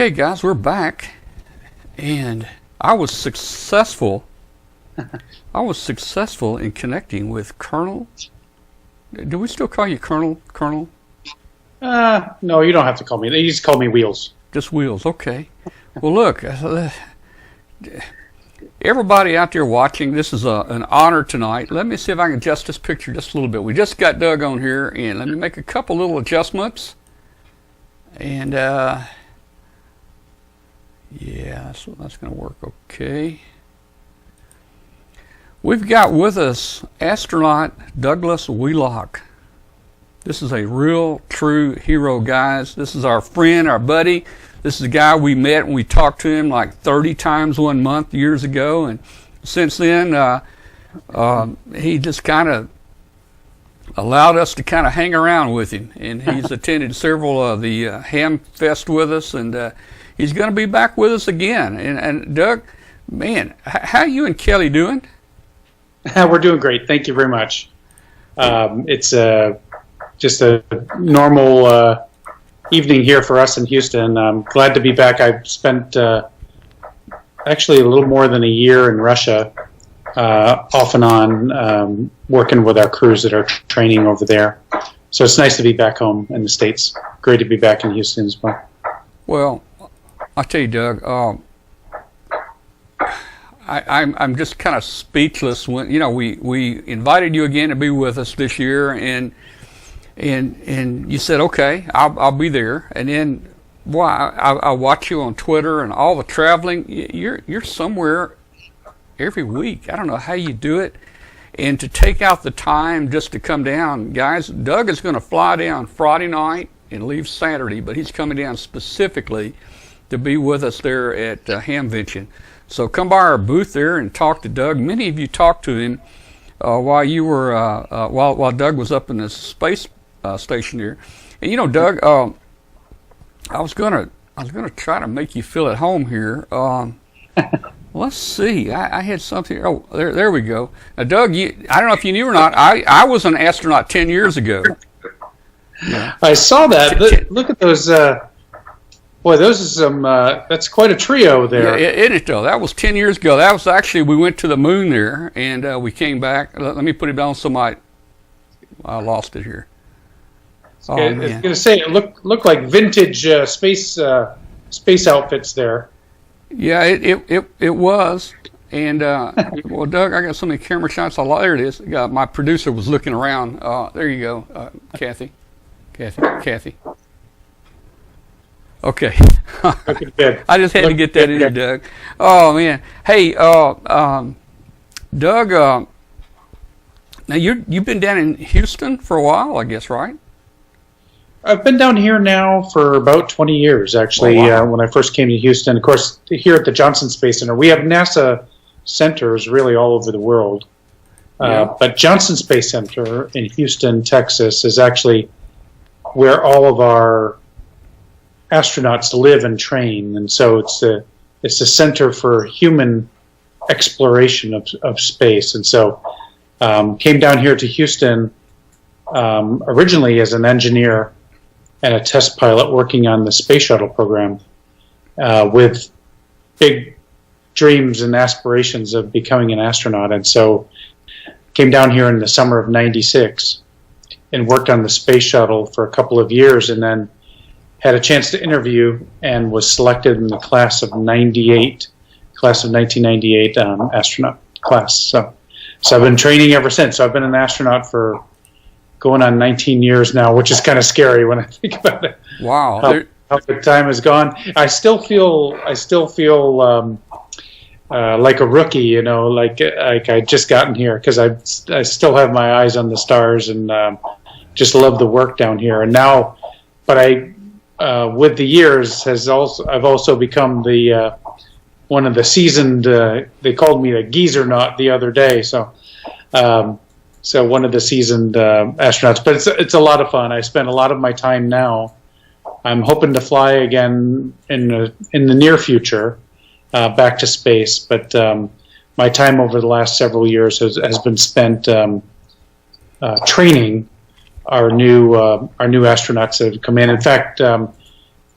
Okay, guys, we're back, and I was successful. In connecting with Colonel. Do we still call you Colonel? Colonel? No, you don't have to call me. You just call me Wheels. Just Wheels. Okay. Well, look, everybody out there watching, this is an honor tonight. Let me see if I can adjust this picture just a little bit. We just got Doug on here, and let me make a couple little adjustments. And yeah, so that's going to work okay. We've got with us astronaut Douglas Wheelock. This is a real, true hero, guys. This is our friend, our buddy. This is a guy we met and we talked to him like 30 times 1 month years ago. And since then, he just kind of allowed us to kind of hang around with him. And he's attended several of the Ham Fest with us. And he's going to be back with us again. And Doug, man, how you and Kelly doing? We're doing great. Thank you very much. It's just a normal evening here for us in Houston. I'm glad to be back. I spent actually a little more than a year in Russia, off and on, working with our crews that are training over there. So it's nice to be back home in the States. Great to be back in Houston as well. Well, I'll tell you, Doug, I'm just kind of speechless when we invited you again to be with us this year, and you said okay, I'll be there, and then I watch you on Twitter and all the traveling. You're somewhere every week. I don't know how you do it, and to take out the time just to come down, guys. Doug is going to fly down Friday night and leave Saturday, but he's coming down specifically to be with us there at Hamvention. So come by our booth there and talk to Doug. Many of you talked to him while you were while Doug was up in the space station here. And Doug, I was gonna try to make you feel at home here. Let's see. I had something. Oh, there we go. Now, Doug, I don't know if you knew or not. I was an astronaut 10 years ago. Yeah. I saw that. Look at those. Boy, those are some. That's quite a trio there. Yeah, isn't it though? That was 10 years ago. That was actually, we went to the moon there, and we came back. Let me put it down so I lost it here. Oh, I was going to say it looked like vintage space outfits there. Yeah, it was. And well, Doug, I got so many camera shots. There it is. My producer was looking around. There you go, Kathy. Okay. I just had to get that in there, Doug. Oh man. Hey, Doug. Now you've been down in Houston for a while, I guess, right? I've been down here now for about 20 years, actually. Oh, wow. When I first came to Houston, of course, here at the Johnson Space Center, we have NASA centers really all over the world. Yeah. But Johnson Space Center in Houston, Texas, is actually where all of our astronauts live and train, and so it's the center for human exploration of space. And so came down here to Houston originally as an engineer and a test pilot working on the space shuttle program, with big dreams and aspirations of becoming an astronaut. And so came down here in the summer of '96 and worked on the space shuttle for a couple of years, and then had a chance to interview and was selected in the class of 1998 astronaut class. So I've been training ever since. So I've been an astronaut for going on 19 years now, which is kind of scary when I think about it. Wow. How the time has gone. I still feel like a rookie, like I just gotten here, because I still have my eyes on the stars and just love the work down here. And now, but with the years, I've also become the one of the seasoned. They called me a geezer knot the other day. So one of the seasoned astronauts. But it's a lot of fun. I spend a lot of my time now. I'm hoping to fly again in the near future, back to space. But my time over the last several years has been spent training our new astronauts that have come in. In fact,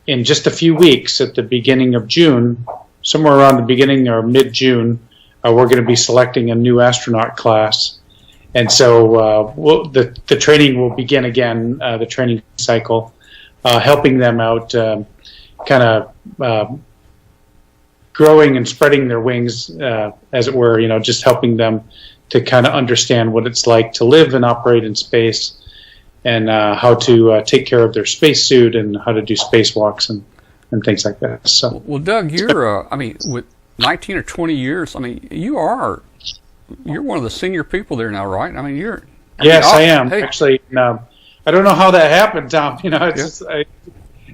in just a few weeks, at the beginning of June, somewhere around the beginning or mid-June, we're going to be selecting a new astronaut class. And so the training will begin again, the training cycle, helping them out, kind of growing and spreading their wings, as it were, just helping them to kind of understand what it's like to live and operate in space, and how to take care of their spacesuit and how to do spacewalks and things like that. So, well, Doug, you're, with 19 or 20 years, you're one of the senior people there now, right? Yes, I am. Hey. Actually, I don't know how that happened, Tom. It's just,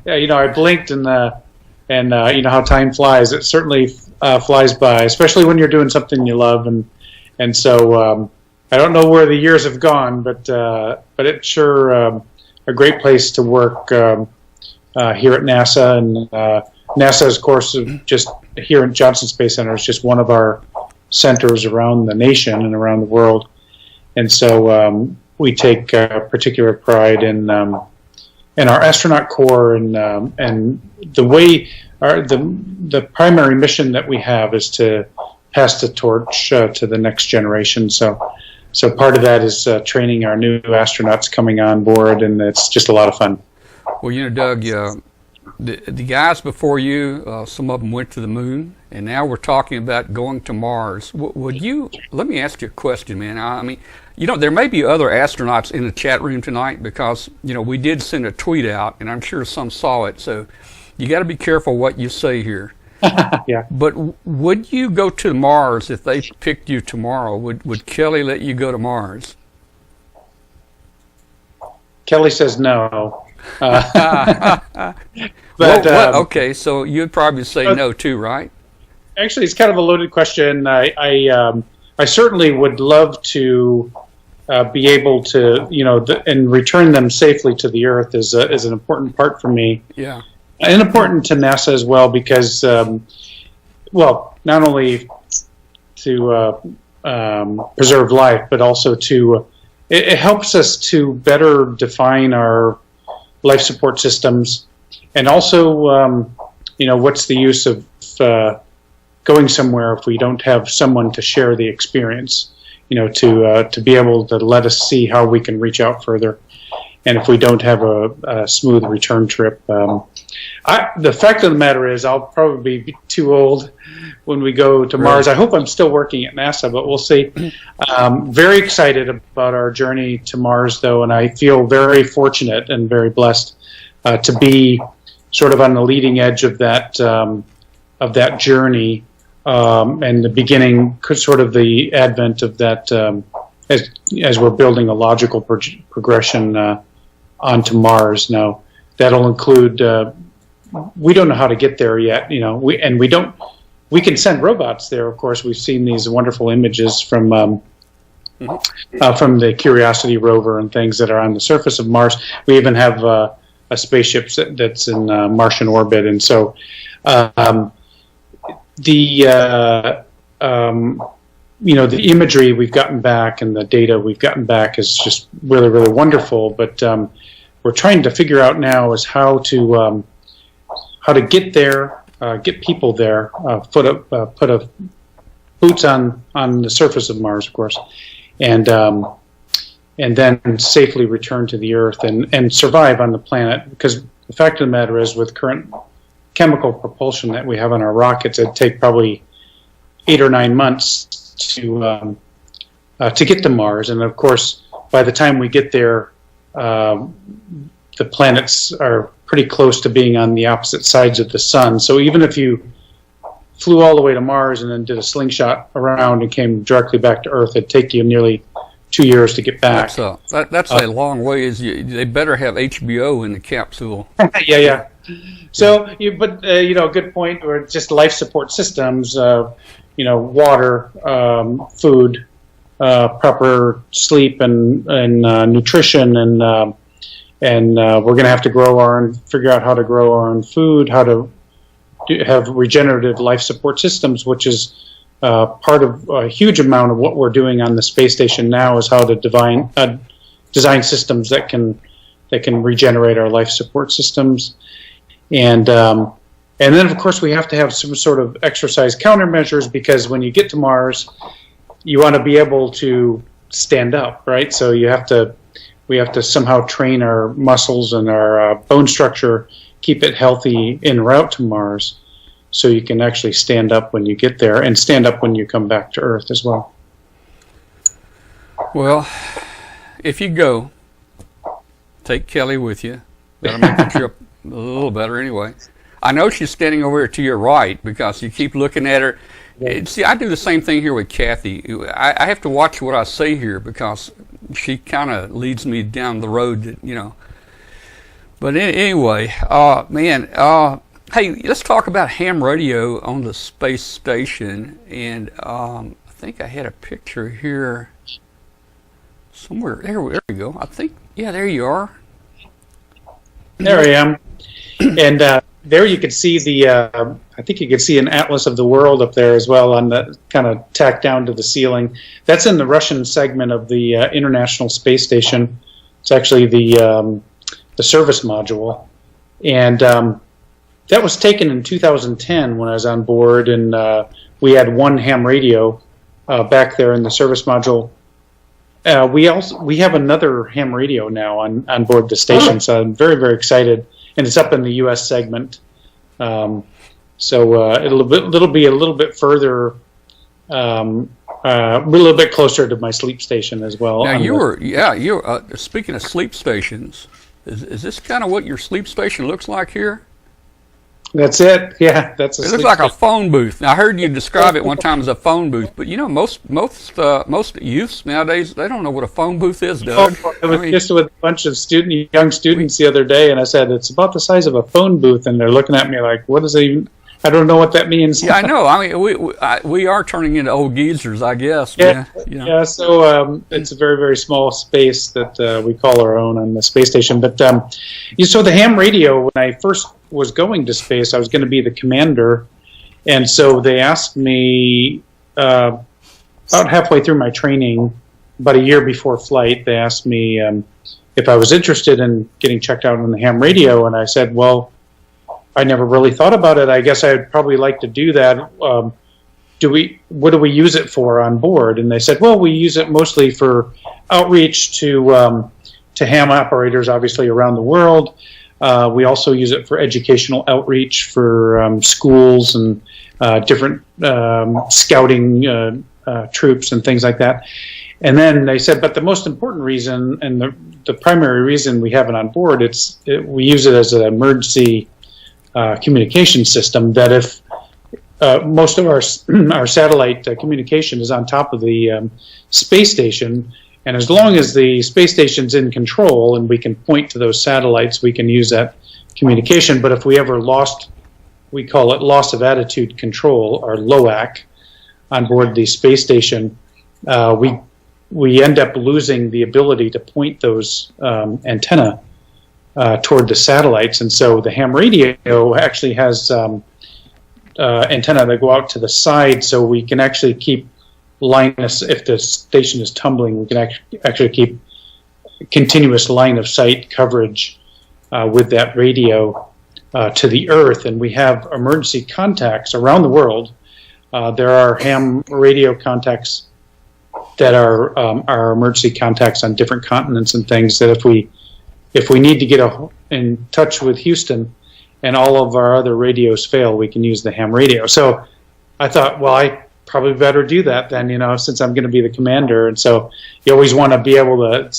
I blinked and how time flies. It certainly flies by, especially when you're doing something you love, and so I don't know where the years have gone, but it's sure a great place to work here at NASA, and NASA's, of course, just here at Johnson Space Center is just one of our centers around the nation and around the world, and so we take particular pride in our astronaut corps, and the way the primary mission that we have is to pass the torch to the next generation. So part of that is training our new astronauts coming on board, and it's just a lot of fun. Well, Doug, the guys before you, some of them went to the moon, and now we're talking about going to Mars. Let me ask you a question, man. There may be other astronauts in the chat room tonight, because, we did send a tweet out, and I'm sure some saw it, so you got to be careful what you say here. Yeah. But would you go to Mars if they picked you tomorrow? Would Kelly let you go to Mars? Kelly says no. Okay, so you'd probably say no too, right? Actually, it's kind of a loaded question. I certainly would love to be able to, and return them safely to the Earth is an important part for me. Yeah. And important to NASA as well, because, not only to preserve life, but also it helps us to better define our life support systems, and also, what's the use of going somewhere if we don't have someone to share the experience, to be able to let us see how we can reach out further. And if we don't have a smooth return trip, the fact of the matter is I'll probably be too old when we go to Mars. I hope I'm still working at NASA, but we'll see. Very excited about our journey to Mars, though, and I feel very fortunate and very blessed to be sort of on the leading edge of that journey, and the beginning, sort of the advent of that, as we're building a logical progression onto Mars. Now, that'll include, we don't know how to get there yet, we can send robots there, of course. We've seen these wonderful images from the Curiosity rover and things that are on the surface of Mars. We even have a spaceship that's in Martian orbit, and so the imagery we've gotten back and the data we've gotten back is just really, really wonderful. But we're trying to figure out now is how to get there, get people there, put boots on the surface of Mars, of course, and then safely return to the Earth and survive on the planet. Because the fact of the matter is, with current chemical propulsion that we have on our rockets, it'd take probably 8 or 9 months to get to Mars. And of course, by the time we get there, the planets are pretty close to being on the opposite sides of the sun. So even if you flew all the way to Mars and then did a slingshot around and came directly back to Earth, it'd take you nearly 2 years to get back. That's a long way. They better have HBO in the capsule. Yeah. So, good point. Or just life support systems. Water, food, proper sleep, and nutrition, and we're going to have to figure out how to grow our own food, how to have regenerative life support systems, which is part of a huge amount of what we're doing on the space station now, is how to design systems that can regenerate our life support systems. And then, of course, we have to have some sort of exercise countermeasures, because when you get to Mars, you want to be able to stand up, right? So we have to somehow train our muscles and our bone structure, keep it healthy en route to Mars, so you can actually stand up when you get there and stand up when you come back to Earth as well. Well, if you go, take Kelly with you. That'll make the trip a little better anyway. I know she's standing over here to your right because you keep looking at her. See, I do the same thing here with Kathy. I have to watch what I say here because she kind of leads me down the road that, you know. But anyway, hey, let's talk about ham radio on the space station. And I think I had a picture here somewhere. There we go. I think, yeah, there you are. There I am. And there you can see I think you can see an atlas of the world up there as well, on the kind of tacked down to the ceiling. That's in the Russian segment of the International Space Station. It's actually the service module. And that was taken in 2010 when I was on board, and we had one ham radio back there in the service module. We have another ham radio now on board the station, so I'm very, very excited. And it's up in the U.S. segment, so it'll be a little bit further, a little bit closer to my sleep station as well. Now you're speaking of sleep stations. Is this kind of what your sleep station looks like here? That's it. Yeah, that's. It looks like a phone booth. Now, I heard you describe it one time as a phone booth, but you know, most youths nowadays, they don't know what a phone booth is, Doug. I was just with a bunch of young students the other day, and I said it's about the size of a phone booth, and they're looking at me like, "What is it even?" I don't know what that means. Yeah, I know. I mean, we are turning into old geezers, I guess. Yeah. Yeah. So it's a very, very small space that we call our own on the space station. But so the ham radio, when I first was going to space, I was going to be the commander, and so they asked me about halfway through my training, about a year before flight, they asked me if I was interested in getting checked out on the ham radio, and I said, well, I never really thought about it. I guess I'd probably like to do that. What do we use it for on board? And they said, well, we use it mostly for outreach to ham operators, obviously around the world. We also use it for educational outreach for schools and different scouting troops and things like that. And then they said, but the most important reason and the primary reason we have it on board, we use it as an emergency communication system, that if most of our satellite communication is on top of the space station, and as long as the space station's in control and we can point to those satellites, we can use that communication. But if we ever we call it loss of attitude control, or LOAC, on board the space station, we end up losing the ability to point those antenna toward the satellites. And so the ham radio actually has antenna that go out to the side, so we can actually keep if the station is tumbling, we can actually keep continuous line of sight coverage with that radio to the Earth. And we have emergency contacts around the world. There are ham radio contacts that are our emergency contacts on different continents and things, that if we need to get in touch with Houston and all of our other radios fail, we can use the ham radio. So I thought, well, I probably better do that then, since I'm going to be the commander. And so you always want to be able to,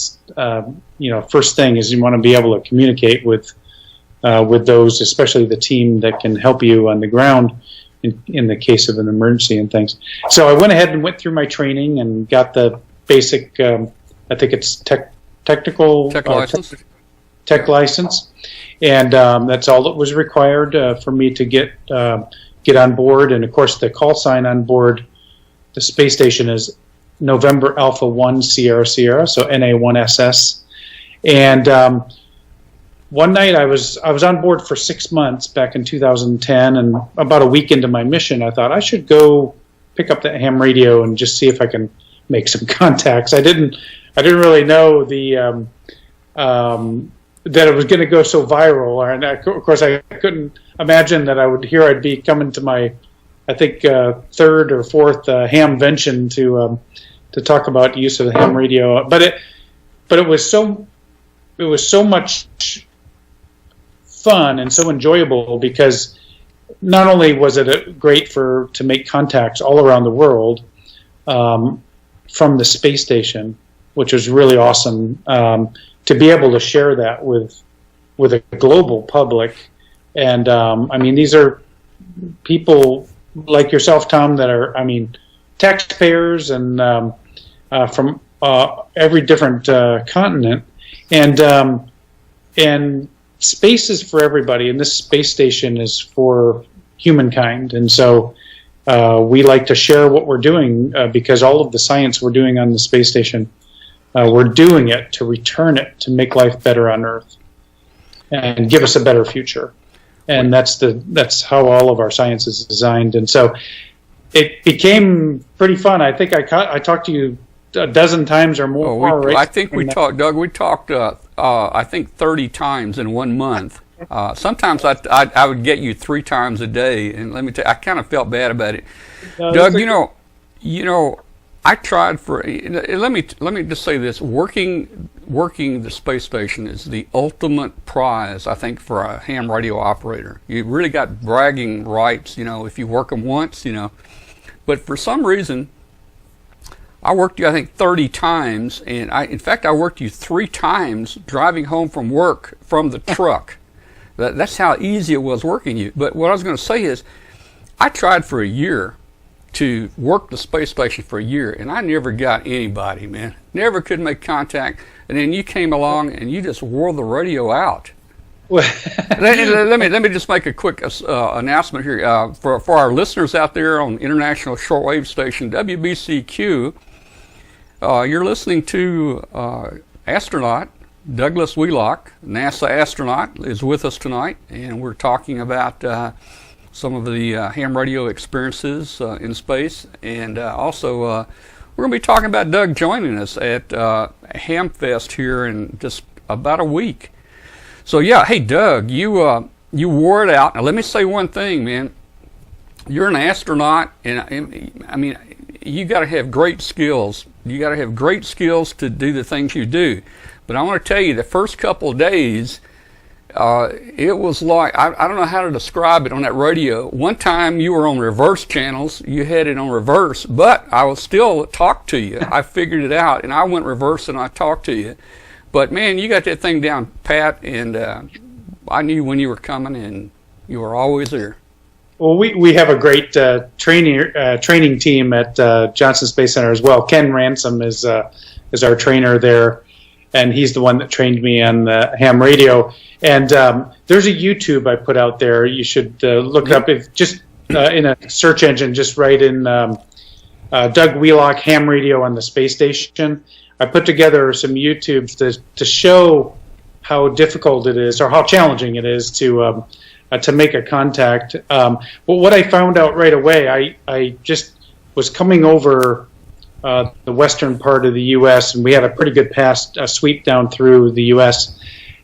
first thing is you want to be able to communicate with those, especially the team that can help you on the ground in the case of an emergency and things. So I went ahead and went through my training and got the basic, I think it's tech license, and that's all that was required for me to get on board. And of course, the call sign on board the space station is November Alpha 1 Sierra Sierra, so NA1SS. And one night I was on board for 6 months back in 2010, and about a week into my mission, I thought I should go pick up the ham radio and just see if I can make some contacts. I didn't really know that it was going to go so viral, and of course I couldn't imagine that I'd be coming to my, I think, third or fourth Hamvention to talk about use of the ham radio. But it was so much fun and so enjoyable, because not only was it great to make contacts all around the world from the space station, which was really awesome, to be able to share that with a global public. And I mean, these are people like yourself, Tom, that are, I mean, taxpayers and from every different continent, and space is for everybody, and this space station is for humankind. And so we like to share what we're doing, because all of the science we're doing on the space station, we're doing it to return it to make life better on Earth and give us a better future. And that's how all of our science is designed. And so it became pretty fun. I think I talked to you a dozen times or more. I think we talked, Doug. We talked, I think 30 times in 1 month. Sometimes I would get you 3 times a day, and let me tell you, I kind of felt bad about it. Doug, you know, I tried for. Let me just say this: working the space station is the ultimate prize, I think, for a ham radio operator. You really got bragging rights, you know, if you work them once, you know. But for some reason, I worked you, I think, 30 times, and in fact, I worked you 3 times driving home from work from the truck. That's how easy it was working you. But what I was going to say is, I tried for a year to work the space station for a year, and I never got anybody, man. Never could make contact. And then you came along and you just wore the radio out. let me just make a quick announcement here for our listeners out there on international shortwave station WBCQ. You're listening to astronaut Douglas Wheelock, NASA astronaut, is with us tonight, and we're talking about some of the ham radio experiences in space, and also we're going to be talking about Doug joining us at Hamfest here in just about a week. So yeah, hey Doug, you wore it out. Now let me say one thing, man. You're an astronaut, and I mean, you got to have great skills. You got to have great skills to do the things you do. But I want to tell you, the first couple of days, it was like, I don't know how to describe it on that radio. One time you were on reverse channels, you had it on reverse, but I will still talk to you. I figured it out, and I went reverse and I talked to you. But man, you got that thing down pat, and I knew when you were coming, and you were always there. Well, we have a great training team at Johnson Space Center as well. Ken Ransom is our trainer there, and he's the one that trained me on the ham radio. And there's a YouTube I put out there. You should look it up. If just in a search engine, just write in Doug Wheelock ham radio on the space station. I put together some YouTubes to show how difficult it is, or how challenging it is to make a contact. But what I found out right away, I just was coming over the western part of the U.S., and we had a pretty good sweep down through the U.S.,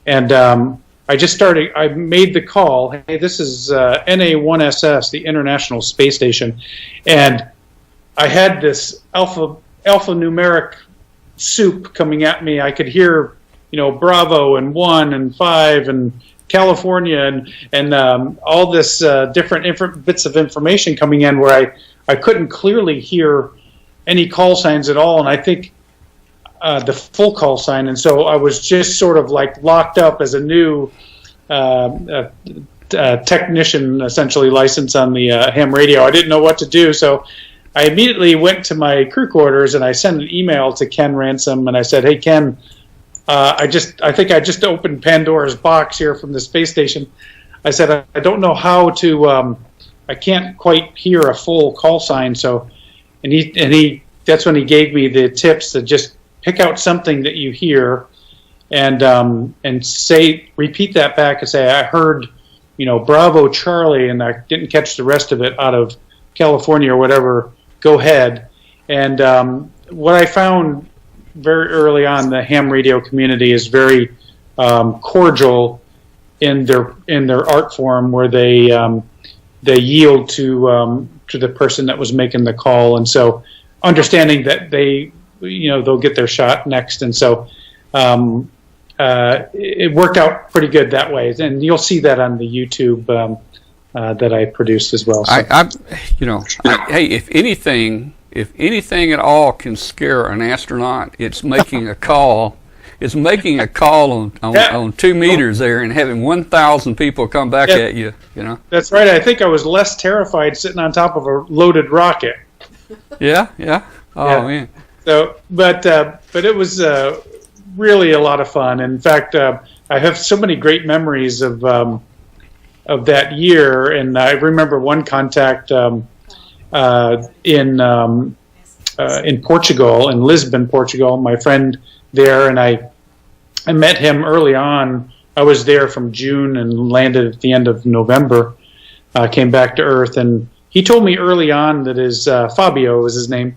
and I made the call, hey, this is NA-1SS, the International Space Station, and I had this alphanumeric soup coming at me. I could hear, Bravo and 1 and 5 and California and all this different bits of information coming in where I couldn't clearly hear any call signs at all, and I think the full call sign, and so I was just sort of like locked up as a new technician, essentially licensed on the ham radio. I didn't know what to do, so I immediately went to my crew quarters and I sent an email to Ken Ransom, and I said, "Hey Ken, I think I just opened Pandora's box here from the space station." I said, I don't know how to. I can't quite hear a full call sign, so. And he that's when he gave me the tips to just pick out something that you hear and repeat that back and say, I heard, Bravo Charlie, and I didn't catch the rest of it out of California or whatever, go ahead. And what I found very early on, the ham radio community is very cordial in their art form, where they yield to the person that was making the call, and so understanding that they'll get their shot next, and so it worked out pretty good that way, and you'll see that on the YouTube that I produced as well. So. Hey, if anything at all can scare an astronaut, it's making a call. It's making a call on 2 meters there and having 1,000 people come back at you. That's right. I think I was less terrified sitting on top of a loaded rocket. Yeah. Oh man. So, but it was really a lot of fun. In fact, I have so many great memories of that year, and I remember one contact in Portugal, in Lisbon, Portugal. My friend there, and I met him early on. I was there from June and landed at the end of November. Came back to Earth, and he told me early on that his Fabio is his name,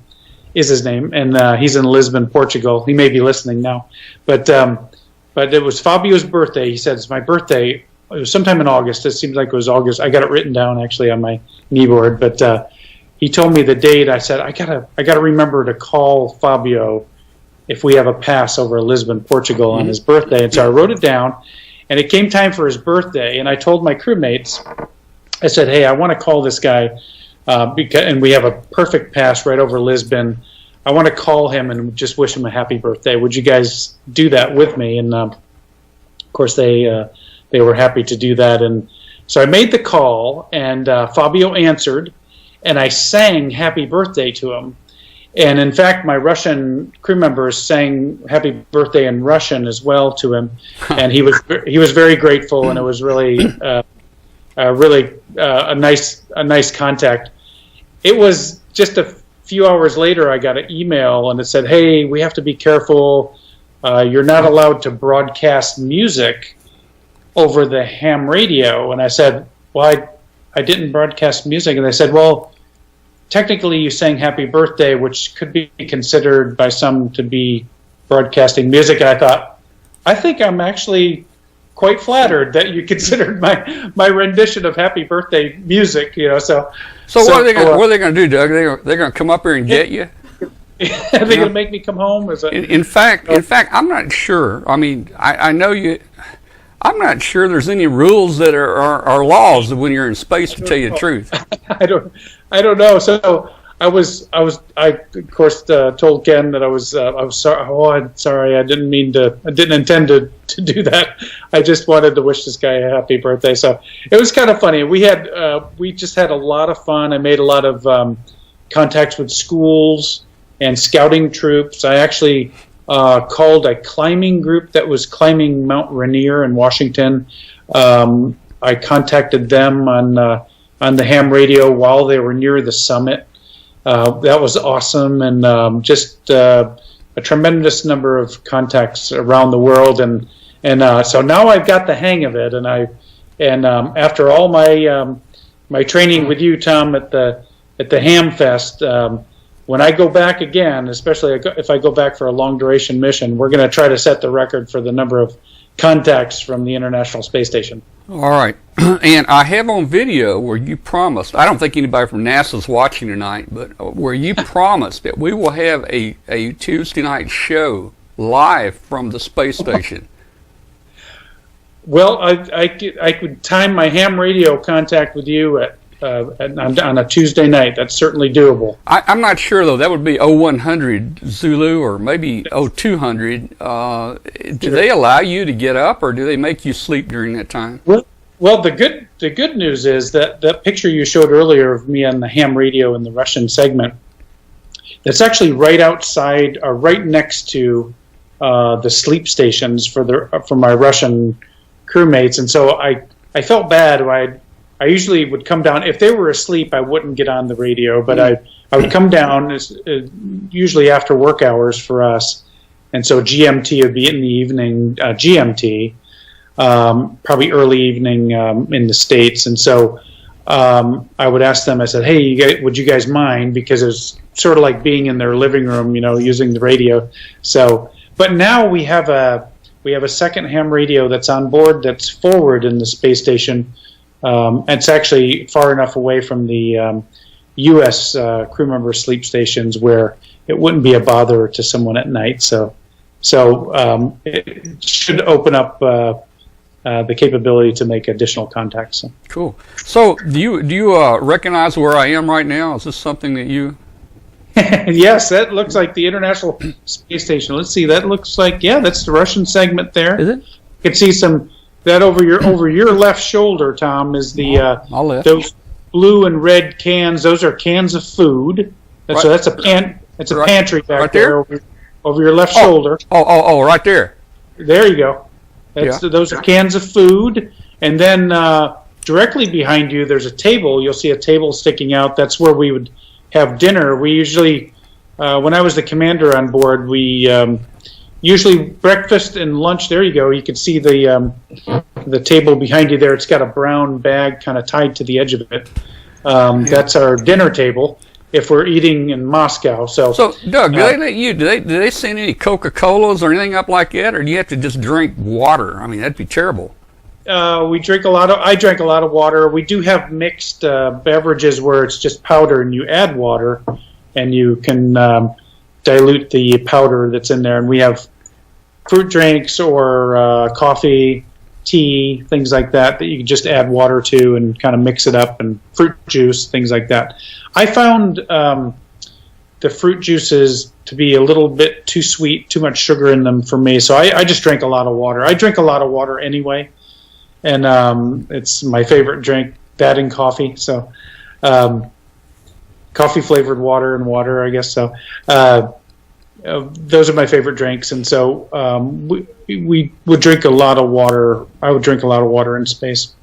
and he's in Lisbon, Portugal. He may be listening now, but it was Fabio's birthday. He said, "It's my birthday." It was sometime in August. It seems like it was August. I got it written down actually on my kneeboard, but he told me the date. I said, I gotta remember to call Fabio if we have a pass over Lisbon, Portugal on his birthday. And so I wrote it down, and it came time for his birthday, and I told my crewmates, I said, hey, I want to call this guy, and we have a perfect pass right over Lisbon. I want to call him and just wish him a happy birthday. Would you guys do that with me? And of course they were happy to do that. And so I made the call, and Fabio answered, and I sang happy birthday to him. And in fact, my Russian crew members sang happy birthday in Russian as well to him, and he was very grateful, and it was really a nice contact. It was just a few hours later, I got an email, and it said, hey, we have to be careful. You're not allowed to broadcast music over the ham radio. And I said, well, I didn't broadcast music. And they said, well, technically you sang happy birthday, which could be considered by some to be broadcasting music. And I think I'm actually quite flattered that you considered my rendition of happy birthday music, So what are they going to do, Doug? They're going to come up here and get you? Are they going to make me come home? In fact, I'm not sure. I mean, I know you. I'm not sure there's any rules that are laws when you're in space, to tell you the truth. I don't know. So I of course told Ken that I was sorry. Oh, I'm sorry. I didn't intend to do that. I just wanted to wish this guy a happy birthday. So it was kind of funny. We just had a lot of fun. I made a lot of contacts with schools and scouting troops. I actually called a climbing group that was climbing Mount Rainier in Washington. I contacted them on the ham radio while they were near the summit. That was awesome, and just a tremendous number of contacts around the world, and so now I've got the hang of it. And after all my training with you, Tom, at the Ham Fest. When I go back again, especially if I go back for a long-duration mission, we're going to try to set the record for the number of contacts from the International Space Station. All right. And I have on video where you promised, I don't think anybody from NASA is watching tonight, but where you promised that we will have a Tuesday night show live from the space station. Well, I could time my ham radio contact with you on a Tuesday night. That's certainly doable. I'm not sure, though. That would be 0100 Zulu or maybe 0200. Do they allow you to get up, or do they make you sleep during that time? Well, the good news is that picture you showed earlier of me on the ham radio in the Russian segment, that's actually right outside, or right next to the sleep stations for my Russian crewmates. And so I felt bad. I usually would come down. If they were asleep, I wouldn't get on the radio, but I would come down usually after work hours for us. And so GMT would be in the evening, GMT, probably early evening in the States. And so I would ask them, I said, hey, would you guys mind? Because it was sort of like being in their living room, using the radio. So, but now we have we have a second ham radio that's on board that's forward in the space station. It's actually far enough away from the U.S. Crew member sleep stations where it wouldn't be a bother to someone at night. So it should open up the capability to make additional contacts. So. Cool. So do you recognize where I am right now? Is this something that you? Yes, that looks like the International Space Station. Let's see. That looks like that's the Russian segment there. Is it? You can see that over your left shoulder, Tom, is the those blue and red cans. Those are cans of food. So that's a pantry back there over your left shoulder. Oh, right there. There you go. Those are cans of food, and then directly behind you, there's a table. You'll see a table sticking out. That's where we would have dinner. We usually, when I was the commander on board, we usually breakfast and lunch. There you go. You can see the table behind you there. It's got a brown bag kind of tied to the edge of it. That's our dinner table if we're eating in Moscow. So Doug, do they send any Coca-Colas or anything up like that, or do you have to just drink water? I mean, that'd be terrible. I drank a lot of water. We do have mixed beverages where it's just powder and you add water, and you can dilute the powder that's in there. And we have fruit drinks or coffee, tea, things like that you can just add water to and kind of mix it up, and fruit juice, things like that. I found the fruit juices to be a little bit too sweet, too much sugar in them for me, so I just drank a lot of water. I drink a lot of water anyway, and it's my favorite drink, that and coffee. So coffee-flavored water and water, I guess. So those are my favorite drinks, and so we would drink a lot of water. I would drink a lot of water in space.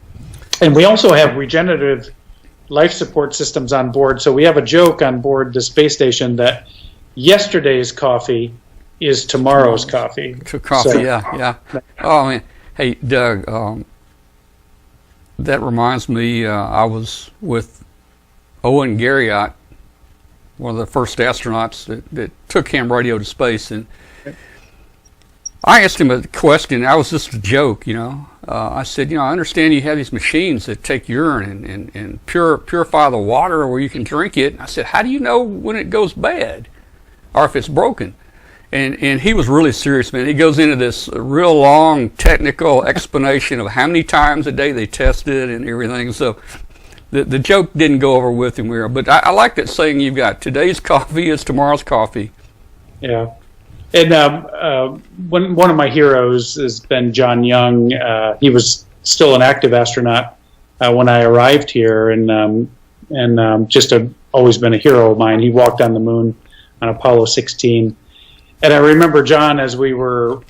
And we also have regenerative life support systems on board. So we have a joke on board the space station that yesterday's coffee is tomorrow's coffee. Yeah. Oh, man. Hey, Doug, that reminds me, I was with Owen Garriott, one of the first astronauts that took ham radio to space, and I asked him a question. I was just a joke, I said, I understand you have these machines that take urine and purify the water where you can drink it. I said, how do you know when it goes bad or if it's broken? And he was really serious, man. He goes into this real long technical explanation of how many times a day they test it and everything. So the joke didn't go over with him, but I like that saying you've got. Today's coffee is tomorrow's coffee. Yeah. And one of my heroes has been John Young. He was still an active astronaut when I arrived here, and just always been a hero of mine. He walked on the moon on Apollo 16. And I remember John as we were,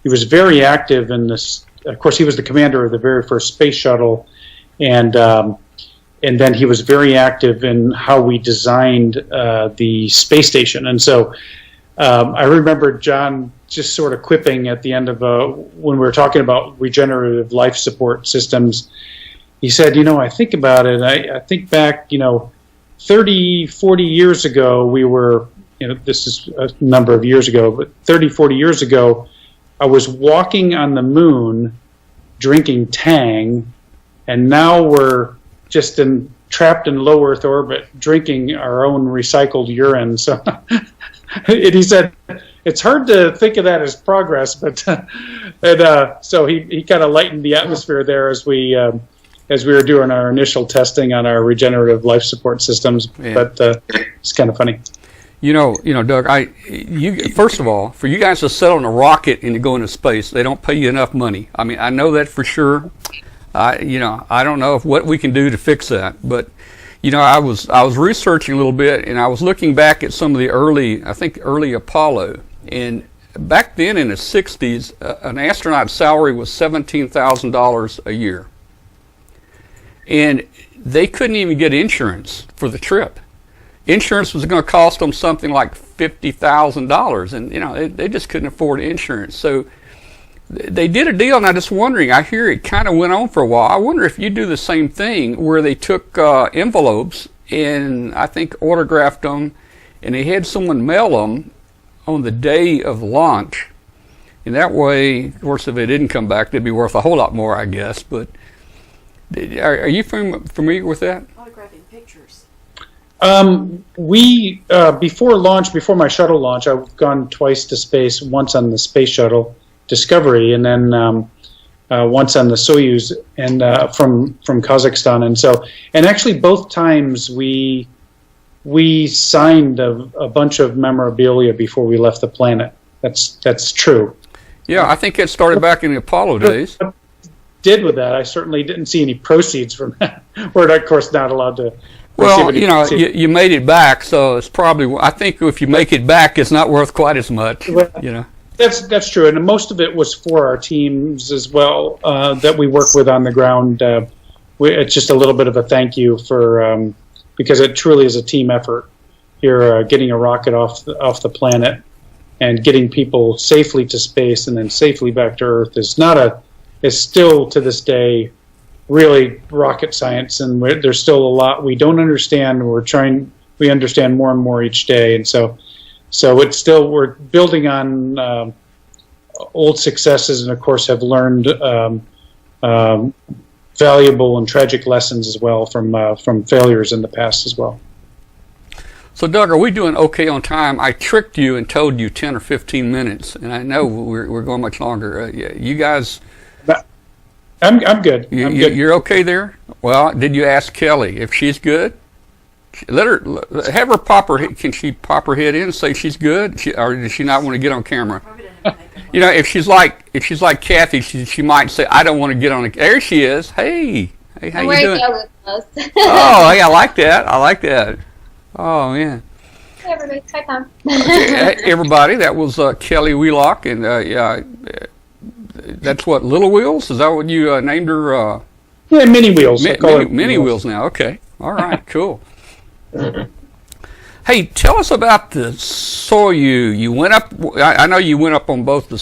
he was very active in this. Of course, he was the commander of the very first space shuttle, and then he was very active in how we designed the space station. And so I remember John just sort of quipping at the end of when we were talking about regenerative life support systems. He said, I think about it. I think back, 30, 40 years ago, we were, this is a number of years ago, but 30, 40 years ago, I was walking on the moon drinking Tang, and now we're just trapped in low Earth orbit drinking our own recycled urine. So and he said, it's hard to think of that as progress, but so he kind of lightened the atmosphere there as we were doing our initial testing on our regenerative life support systems. Yeah. But it's kind of funny. Doug, first of all, for you guys to settle on a rocket and to go into space, they don't pay you enough money. I mean, I know that for sure. I don't know what we can do to fix that, but I was researching a little bit, and I was looking back at some of the early Apollo, and back then in the 60s, an astronaut's salary was $17,000 a year, and they couldn't even get insurance for the trip. Insurance was going to cost them something like $50,000, and they just couldn't afford insurance. So they did a deal, and I'm just wondering, I hear it kind of went on for a while. I wonder if you do the same thing where they took envelopes and I think autographed them, and they had someone mail them on the day of launch, And that way, of course, if it didn't come back, they'd be worth a whole lot more, I guess. But are you familiar with that? Photographing pictures. We before launch, before my shuttle launch, I've gone twice to space. Once on the space shuttle Discovery, and then once on the Soyuz, and from Kazakhstan. And actually both times we signed a bunch of memorabilia before we left the planet. That's true. Yeah, I think it started back in the Apollo days. Did with that? I certainly didn't see any proceeds from that. We're of course not allowed to. Well, you made it back, so it's probably. I think if you make it back, it's not worth quite as much. That's true, and most of it was for our teams as well that we work with on the ground. It's just a little bit of a thank you for because it truly is a team effort here, getting a rocket off the planet and getting people safely to space and then safely back to Earth is still to this day really rocket science, and there's still a lot we don't understand. We understand more and more each day, and so it's still, we're building on old successes, and of course have learned valuable and tragic lessons as well from failures in the past as well. So, Doug, are we doing okay on time? I tricked you and told you 10 or 15 minutes, and I know we're going much longer. You guys... I'm good. I'm good. You're okay there? Well, did you ask Kelly if she's good? Have her pop her. Can she pop her head in and say she's good, or does she not want to get on camera? If she's like Kathy, she might say, "I don't want to get on." There she is. Hey, how you doing? Oh, hey, I like that. Oh man. Hey everybody, hi Tom. Okay, everybody, that was Kelly Wheelock, and that's what, Little Wheels? Is that what you named her? Yeah, Mini Wheels. Mini Wheels now. Okay, all right, cool. Hey, tell us about the Soyuz. You went up. I know you went up on both the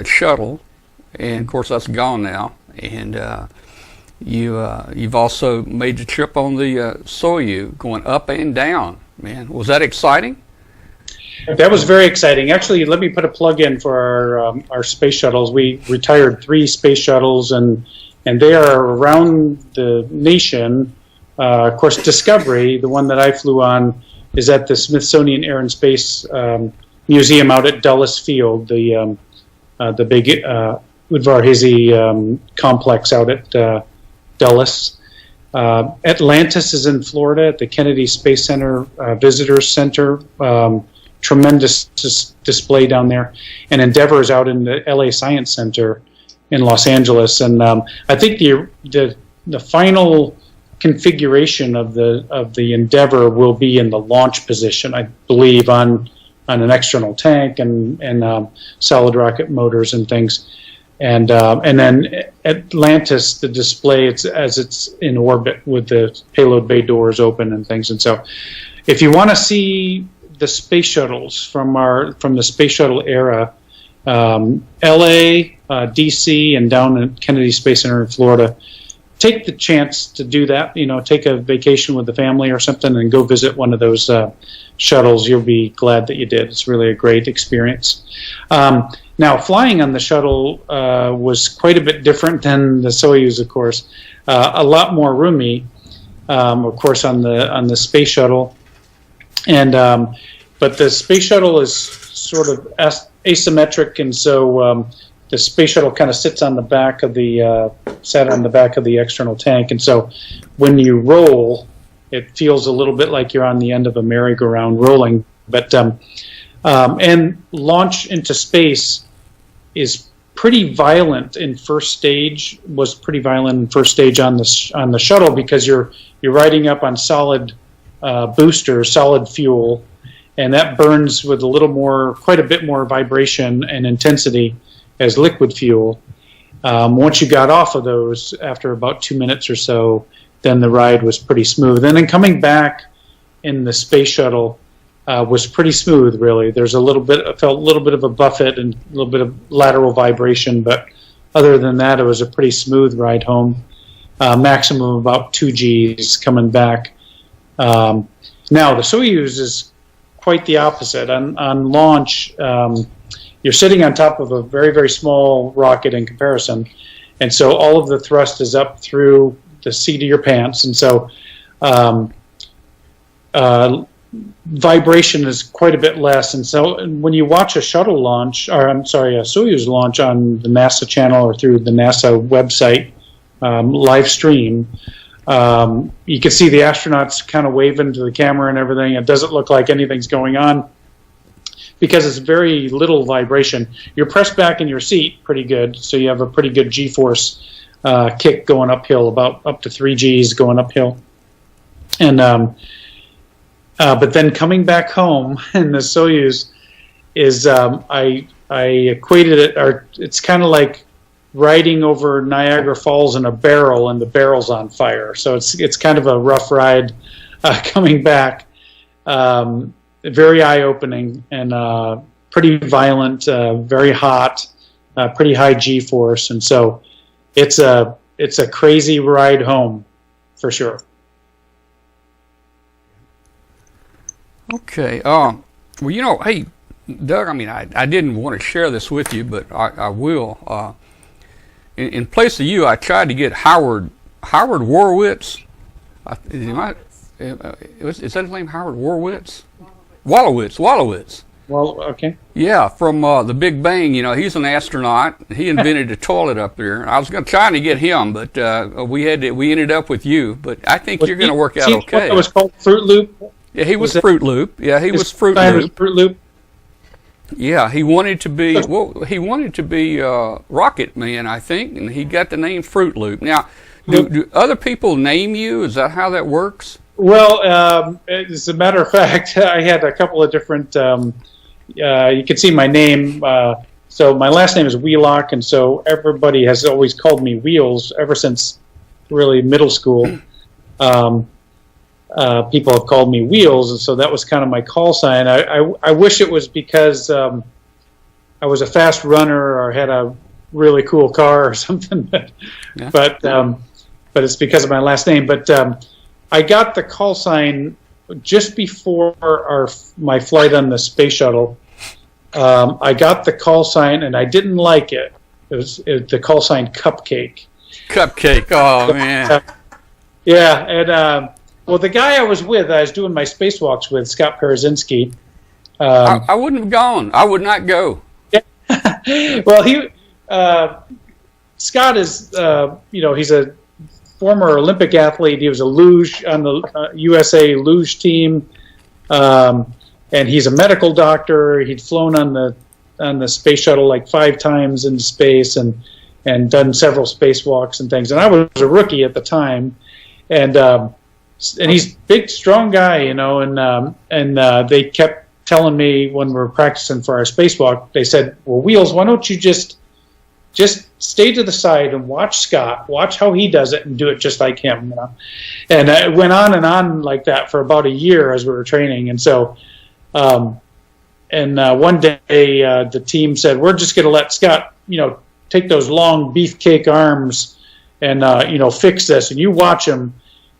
shuttle, and of course that's gone now. And you've also made the trip on the Soyuz, going up and down. Man, was that exciting? That was very exciting. Actually, let me put a plug in for our space shuttles. We retired 3 space shuttles, and they are around the nation. Of course, Discovery, the one that I flew on, is at the Smithsonian Air and Space Museum out at Dulles Field, the big Udvar-Hazy complex out at Dulles. Atlantis is in Florida at the Kennedy Space Center Visitors Center. Tremendous display down there. And Endeavour is out in the LA Science Center in Los Angeles. And I think the final configuration of the Endeavour will be in the launch position, I believe, on an external tank and solid rocket motors and things. And then Atlantis, the display, as it's in orbit with the payload bay doors open and things. And so, if you want to see the space shuttles from the space shuttle era, LA, DC, and down at Kennedy Space Center in Florida, take the chance to do that. Take a vacation with the family or something and go visit one of those shuttles. You'll be glad that you did. It's really a great experience. Now, flying on the shuttle was quite a bit different than the Soyuz, of course. A lot more roomy, of course, on the space shuttle. And but the space shuttle is sort of asymmetric, and so the space shuttle kind of sits on the back of the external tank, and so when you roll, it feels a little bit like you're on the end of a merry-go-round rolling. But and launch into space is pretty violent in first stage. Was pretty violent in first stage on the shuttle, because you're riding up on solid boosters, solid fuel, and that burns with quite a bit more vibration and intensity as liquid fuel. Once you got off of those, after about 2 minutes or so, then the ride was pretty smooth. And then coming back in the space shuttle was pretty smooth, really. I felt a little bit of a buffet and a little bit of lateral vibration, but other than that, it was a pretty smooth ride home. Maximum about 2 Gs coming back. Now, the Soyuz is quite the opposite. On launch, you're sitting on top of a very, very small rocket in comparison, and so all of the thrust is up through the seat of your pants, and so vibration is quite a bit less. And so when you watch a shuttle launch, or I'm sorry, a Soyuz launch on the NASA channel or through the NASA website live stream, you can see the astronauts kind of waving to the camera and everything. It doesn't look like anything's going on because it's very little vibration. You're pressed back in your seat pretty good, so you have a pretty good G-force kick going uphill, about up to 3 Gs going uphill. And but then coming back home in the Soyuz is I equated it, or it's kind of like riding over Niagara Falls in a barrel, and the barrel's on fire. So it's kind of a rough ride coming back. Very eye-opening and pretty violent, very hot, pretty high G-force, and so it's a crazy ride home for sure. Okay. Well, hey, Doug, I mean, I didn't want to share this with you, but I will. In place of you, I tried to get Howard Warwitz. Is that his name, Howard Warwitz? Wallowitz. Well, okay. Yeah, from the Big Bang. He's an astronaut. He invented a toilet up there. I was trying to get him, but we ended up with you. But I think you're going to work out okay. It was called Fruit Loop. Yeah, he was Fruit Loop. Yeah, he was Fruit Loop. Fruit Loop. Yeah, he wanted to be Rocket Man, I think, and he got the name Fruit Loop. Now, do other people name you? Is that how that works? Well, as a matter of fact, I had a couple of different. You can see my name. So my last name is Wheelock, and so everybody has always called me Wheels ever since really middle school. People have called me Wheels, and so that was kind of my call sign. I wish it was because I was a fast runner or had a really cool car or something, but it's because of my last name. But I got the call sign just before my flight on the space shuttle. I got the call sign, and I didn't like it. It was the call sign Cupcake. Cupcake. Oh man. Yeah, and well, the guy I was doing my spacewalks with, Scott Perezinski. I wouldn't have gone. I would not go. Well, Scott is, he's a former Olympic athlete. He was a luge on the USA luge team, and he's a medical doctor. He'd flown on the space shuttle like 5 times into space and done several spacewalks and things. And I was a rookie at the time, and he's a big, strong guy, and they kept telling me when we were practicing for our spacewalk, they said, well, Wheels, why don't you just stay to the side and watch Scott, watch how he does it and do it just like him, And it went on and on like that for about a year as we were training. And so, one day the team said, we're just going to let Scott, take those long beefcake arms and, fix this, and you watch him.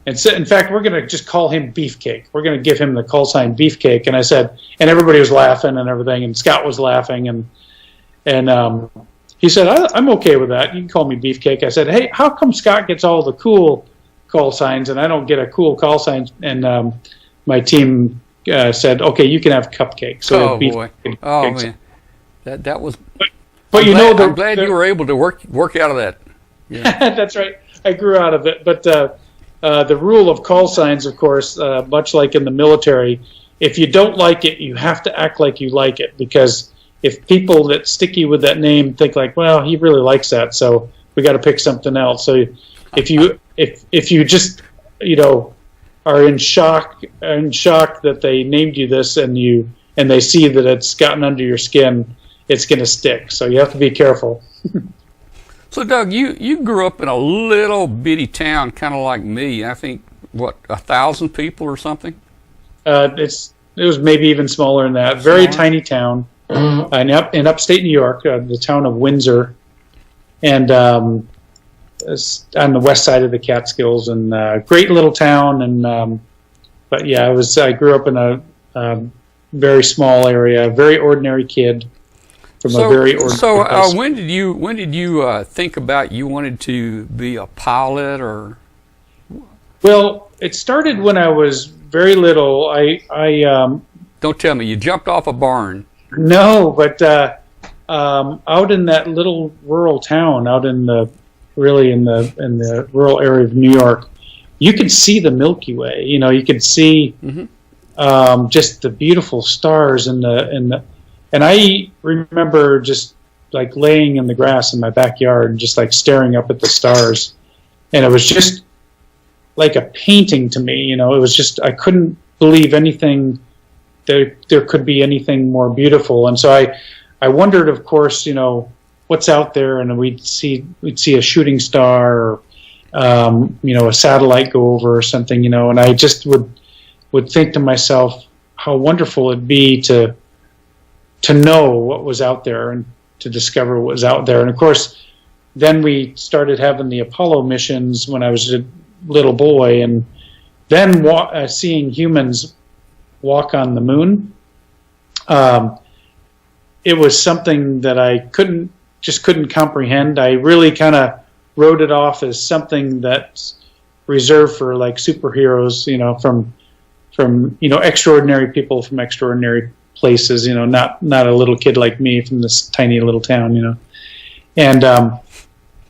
And so, in fact, we're going to just call him Beefcake. We're going to give him the call sign Beefcake. And I said, and everybody was laughing and everything, and Scott was laughing, and he said, I'm okay with that. You can call me Beefcake. I said, hey, how come Scott gets all the cool call signs and I don't get a cool call sign? And my team said, okay, you can have Cupcake. So boy. Oh man, that was. But I'm glad you were able to work out of that. Yeah. That's right. I grew out of it, but. The rule of call signs, of course, much like in the military, if you don't like it, you have to act like you like it, because if people that stick you with that name think like, well, he really likes that, so we got to pick something else. So if you just are in shock that they named you this, and they see that it's gotten under your skin, it's going to stick. So you have to be careful. So, Doug, you grew up in a little bitty town, kind of like me. I think, 1,000 people or something? It was maybe even smaller than that. Very tiny town in upstate New York, the town of Windsor, and it's on the west side of the Catskills, and great little town. And but yeah, I grew up in a very small area, very ordinary kid. from a very ordinary place. When did you think about you wanted to be a pilot or? Well, it started when I was very little. I Don't tell me you jumped off a barn. No, but out in that little rural town, out in the rural area of New York, you could see the Milky Way. You know, you could see just the beautiful stars and I remember just like laying in the grass in my backyard and just like staring up at the stars, and it was just like a painting to me. You know, it was just, I couldn't believe anything. There could be anything more beautiful, and so I wondered, of course, you know, what's out there, and we'd see a shooting star, or you know, a satellite go over or something, you know, and I just would think to myself how wonderful it'd be to know what was out there and to discover what was out there. And of course, then we started having the Apollo missions when I was a little boy, and then seeing humans walk on the moon. It was something that I couldn't comprehend. I really kind of wrote it off as something that's reserved for like superheroes, you know, from you know, extraordinary people from extraordinary places, you know, not a little kid like me from this tiny little town, you know. And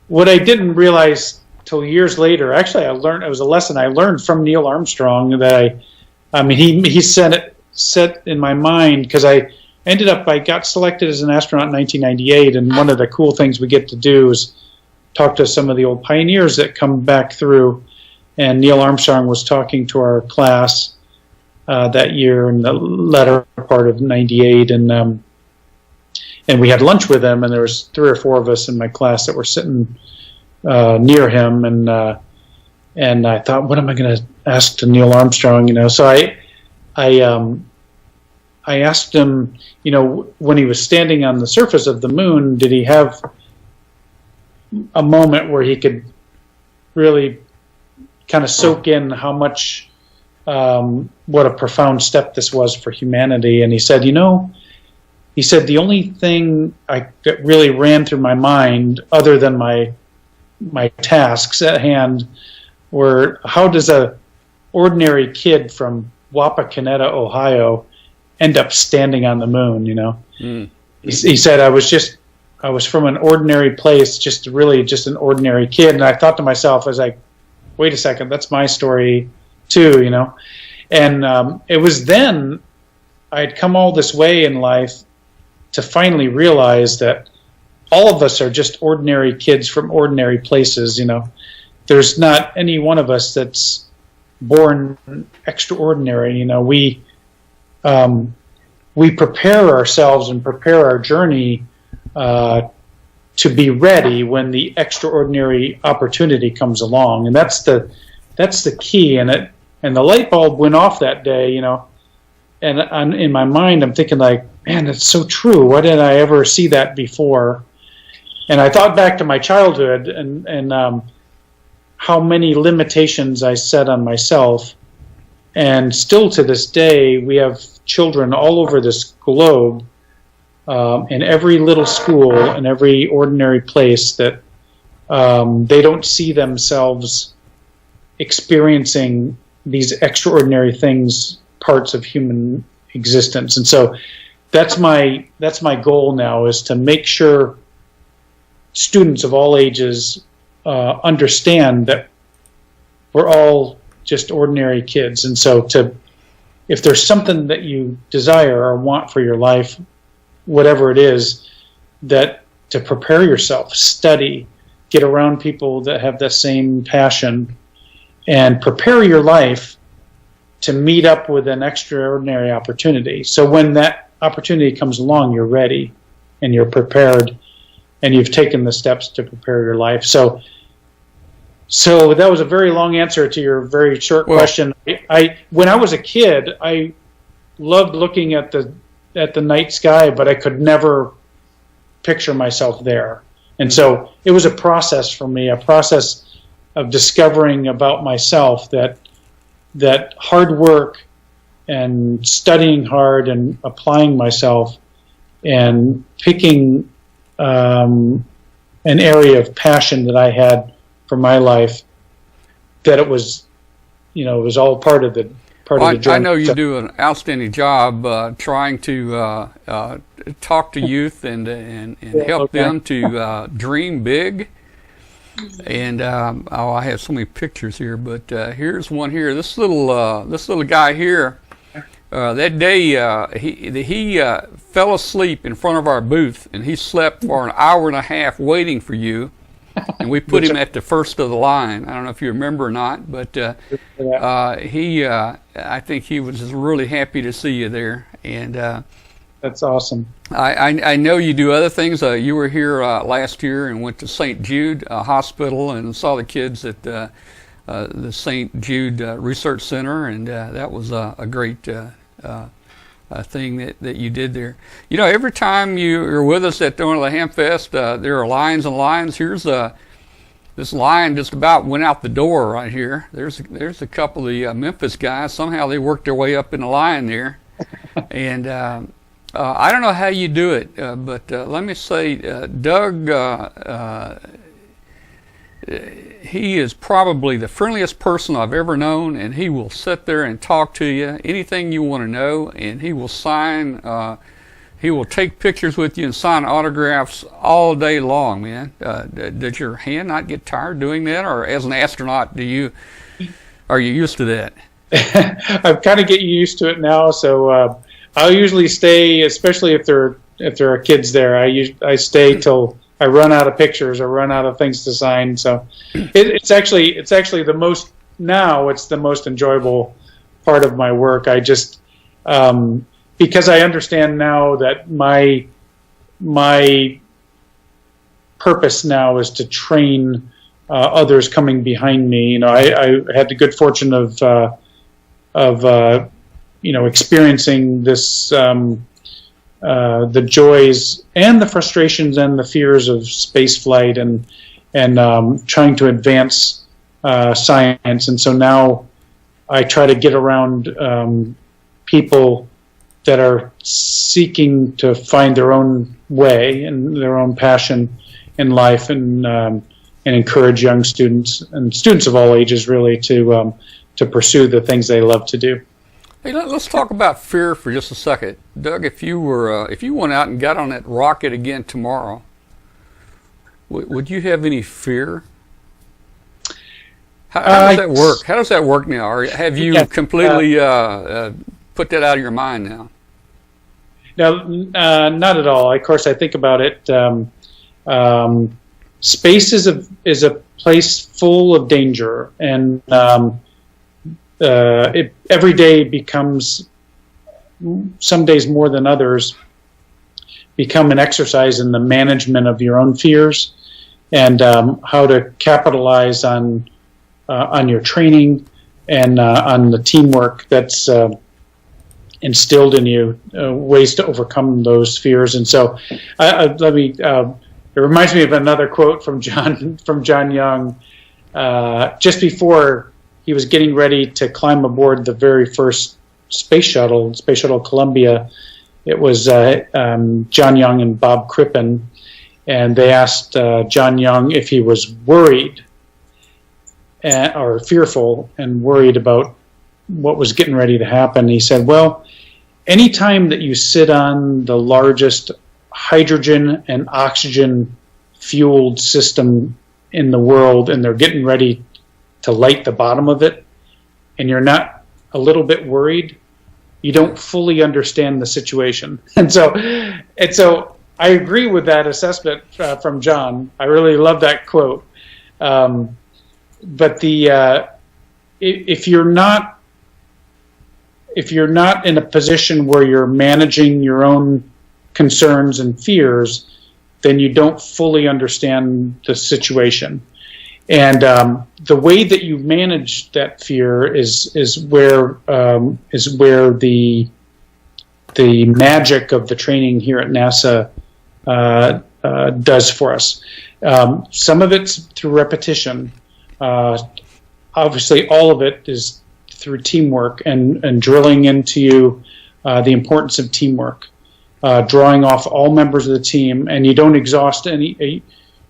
what I didn't realize till years later, actually, it was a lesson I learned from Neil Armstrong that he set in my mind, because I got selected as an astronaut in 1998, and one of the cool things we get to do is talk to some of the old pioneers that come back through. And Neil Armstrong was talking to our class that year in the latter part of '98, and we had lunch with him, and there was 3 or 4 of us in my class that were sitting near him, and I thought, what am I going to ask to Neil Armstrong? You know, so I asked him, you know, when he was standing on the surface of the moon, did he have a moment where he could really kind of soak in how much, what a profound step this was for humanity? And he said, you know, the only thing that really ran through my mind, other than my tasks at hand, were how does a ordinary kid from Wapakoneta, Ohio, end up standing on the moon, you know? He said, I was from an ordinary place, just an ordinary kid. And I thought to myself, I was like, wait a second, that's my story too, you know? And it was then I had come all this way in life to finally realize that all of us are just ordinary kids from ordinary places, you know? There's not any one of us that's born extraordinary, you know? We prepare ourselves and prepare our journey to be ready when the extraordinary opportunity comes along, and that's the key. And the light bulb went off that day, you know. And in my mind, I'm thinking like, man, that's so true. Why didn't I ever see that before? And I thought back to my childhood and how many limitations I set on myself. And still to this day, we have children all over this globe, in every little school, in every ordinary place, that they don't see themselves experiencing these extraordinary things, parts of human existence. And so that's my goal now, is to make sure students of all ages understand that we're all just ordinary kids. And so if there's something that you desire or want for your life, whatever it is, that to prepare yourself, study, get around people that have that same passion, and prepare your life to meet up with an extraordinary opportunity. So when that opportunity comes along, you're ready and you're prepared and you've taken the steps to prepare your life. So that was a very long answer to your very short question. When I was a kid, I loved looking at the night sky, but I could never picture myself there. And so it was a process for me, a process of discovering about myself that hard work and studying hard and applying myself and picking an area of passion that I had for my life, that it was, it was all part of the journey. I know you do an outstanding job trying to talk to youth and help them to dream big. And I have so many pictures here, but here's one here. This little guy here. That day he fell asleep in front of our booth, and he slept for an hour and a half waiting for you. And we put him at the first of the line. I don't know if you remember or not, but I think he was just really happy to see you there. And that's awesome. I know you do other things. You were here last year and went to St. Jude Hospital and saw the kids at the St. Jude Research Center, and that was a great thing that you did there. Every time you're with us at one of the Hamfest, there are lines and lines. Here's this line just about went out the door right here. There's a couple of the Memphis guys. Somehow they worked their way up in the line there. And I don't know how you do it, but let me say, Doug, he is probably the friendliest person I've ever known, and he will sit there and talk to you, anything you want to know, and he will sign, he will take pictures with you and sign autographs all day long, man. Does your hand not get tired doing that, or as an astronaut, are you used to that? I'm kind of getting used to it now, so I'll usually stay, especially if there are kids there. I stay till I run out of pictures or run out of things to sign. So it's actually the most enjoyable part of my work. I just because I understand now that my purpose now is to train others coming behind me. I had the good fortune of experiencing this, the joys and the frustrations and the fears of space flight and trying to advance science. And so now I try to get around people that are seeking to find their own way and their own passion in life, and encourage young students and students of all ages really to pursue the things they love to do. Hey, let's talk about fear for just a second, Doug. If you went out and got on that rocket again tomorrow, would you have any fear? How does that work? How does that work now? Or have you completely put that out of your mind now? No, not at all. Of course, I think about it. Space is a place full of danger, and every day becomes, some days more than others, become an exercise in the management of your own fears and how to capitalize on your training and on the teamwork that's instilled in you, ways to overcome those fears. And so, it reminds me of another quote from John Young, just before he was getting ready to climb aboard the very first Space Shuttle Columbia. It was John Young and Bob Crippen, and they asked John Young if he was worried or fearful and worried about what was getting ready to happen. He said, well, anytime that you sit on the largest hydrogen and oxygen fueled system in the world, and they're getting ready to light the bottom of it, and you're not a little bit worried, you don't fully understand the situation. And so I agree with that assessment from John. I really love that quote. But if you're not in a position where you're managing your own concerns and fears, then you don't fully understand the situation. And the way that you manage that fear is where the magic of the training here at NASA does for us. Some of it's through repetition. Obviously, all of it is through teamwork and drilling into you the importance of teamwork. drawing off all members of the team, and you don't exhaust any.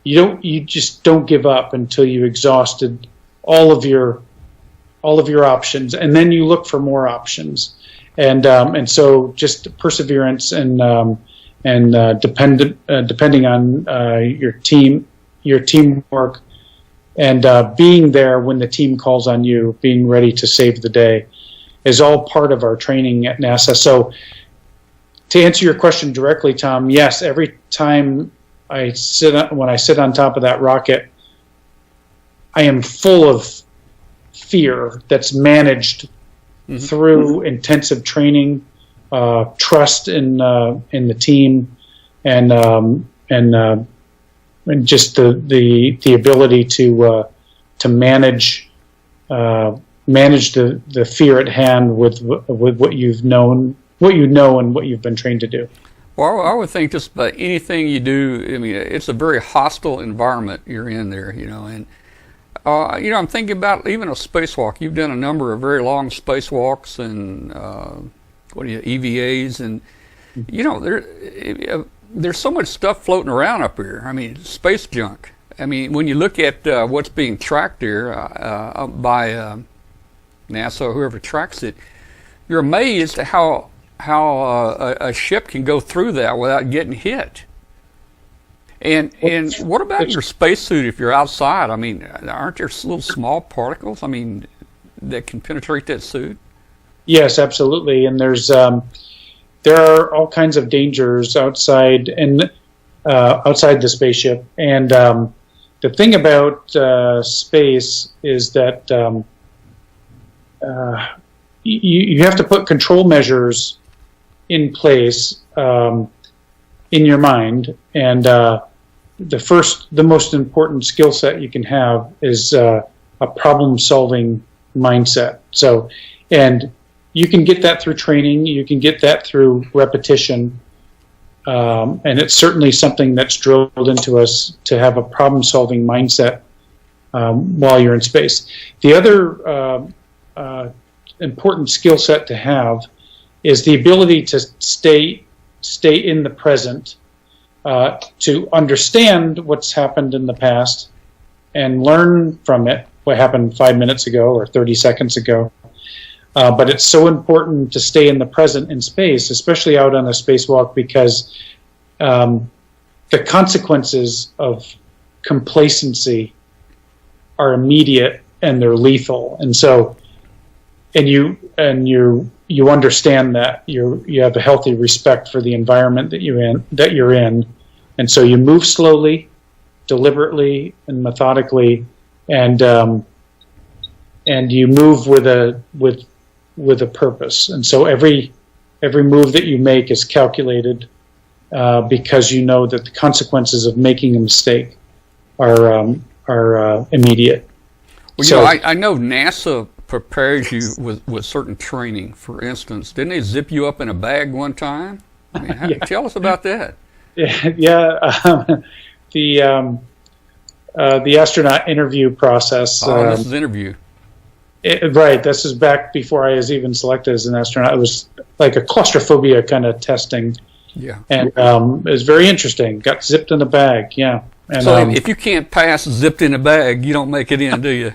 You just don't give up until you exhausted all of your options, and then you look for more options, and so just perseverance and depending on your teamwork, and being there when the team calls on you, being ready to save the day, is all part of our training at NASA. So, to answer your question directly, Tom, yes, every time when I sit on top of that rocket, I am full of fear that's managed through intensive training, trust in the team, and just the ability to manage the fear at hand with what you know and what you've been trained to do. Well, I would think just about anything you do. I mean, it's a very hostile environment you're in there, and I'm thinking about even a spacewalk. You've done a number of very long spacewalks and EVAs, and there's so much stuff floating around up here. I mean, space junk. I mean, when you look at what's being tracked here by NASA or whoever tracks it, you're amazed at how a ship can go through that without getting hit. And what about your spacesuit if you're outside? I mean, aren't there little small particles, that can penetrate that suit? Yes, absolutely. And there are all kinds of dangers outside the spaceship. And the thing about space is that you have to put control measures in place in your mind, and the most important skill set you can have is a problem-solving mindset. So, and you can get that through training, you can get that through repetition, and it's certainly something that's drilled into us to have a problem-solving mindset while you're in space. The other important skill set to have is the ability to stay in the present, to understand what's happened in the past and learn from it, what happened 5 minutes ago or 30 seconds ago. But it's so important to stay in the present in space, especially out on a spacewalk, because the consequences of complacency are immediate and they're lethal. And so, you understand that you have a healthy respect for the environment that you're in, and so you move slowly, deliberately, and methodically, and you move with a purpose. And so every move that you make is calculated, because you know that the consequences of making a mistake are immediate. Well, so, I know NASA prepares you with certain training. For instance, didn't they zip you up in a bag one time? I mean, tell us about that. The astronaut interview process. This is interview. Right. This is back before I was even selected as an astronaut. It was like a claustrophobia kind of testing. Yeah. And it was very interesting. Got zipped in a bag. Yeah. And, so if you can't pass zipped in a bag, you don't make it in, do you?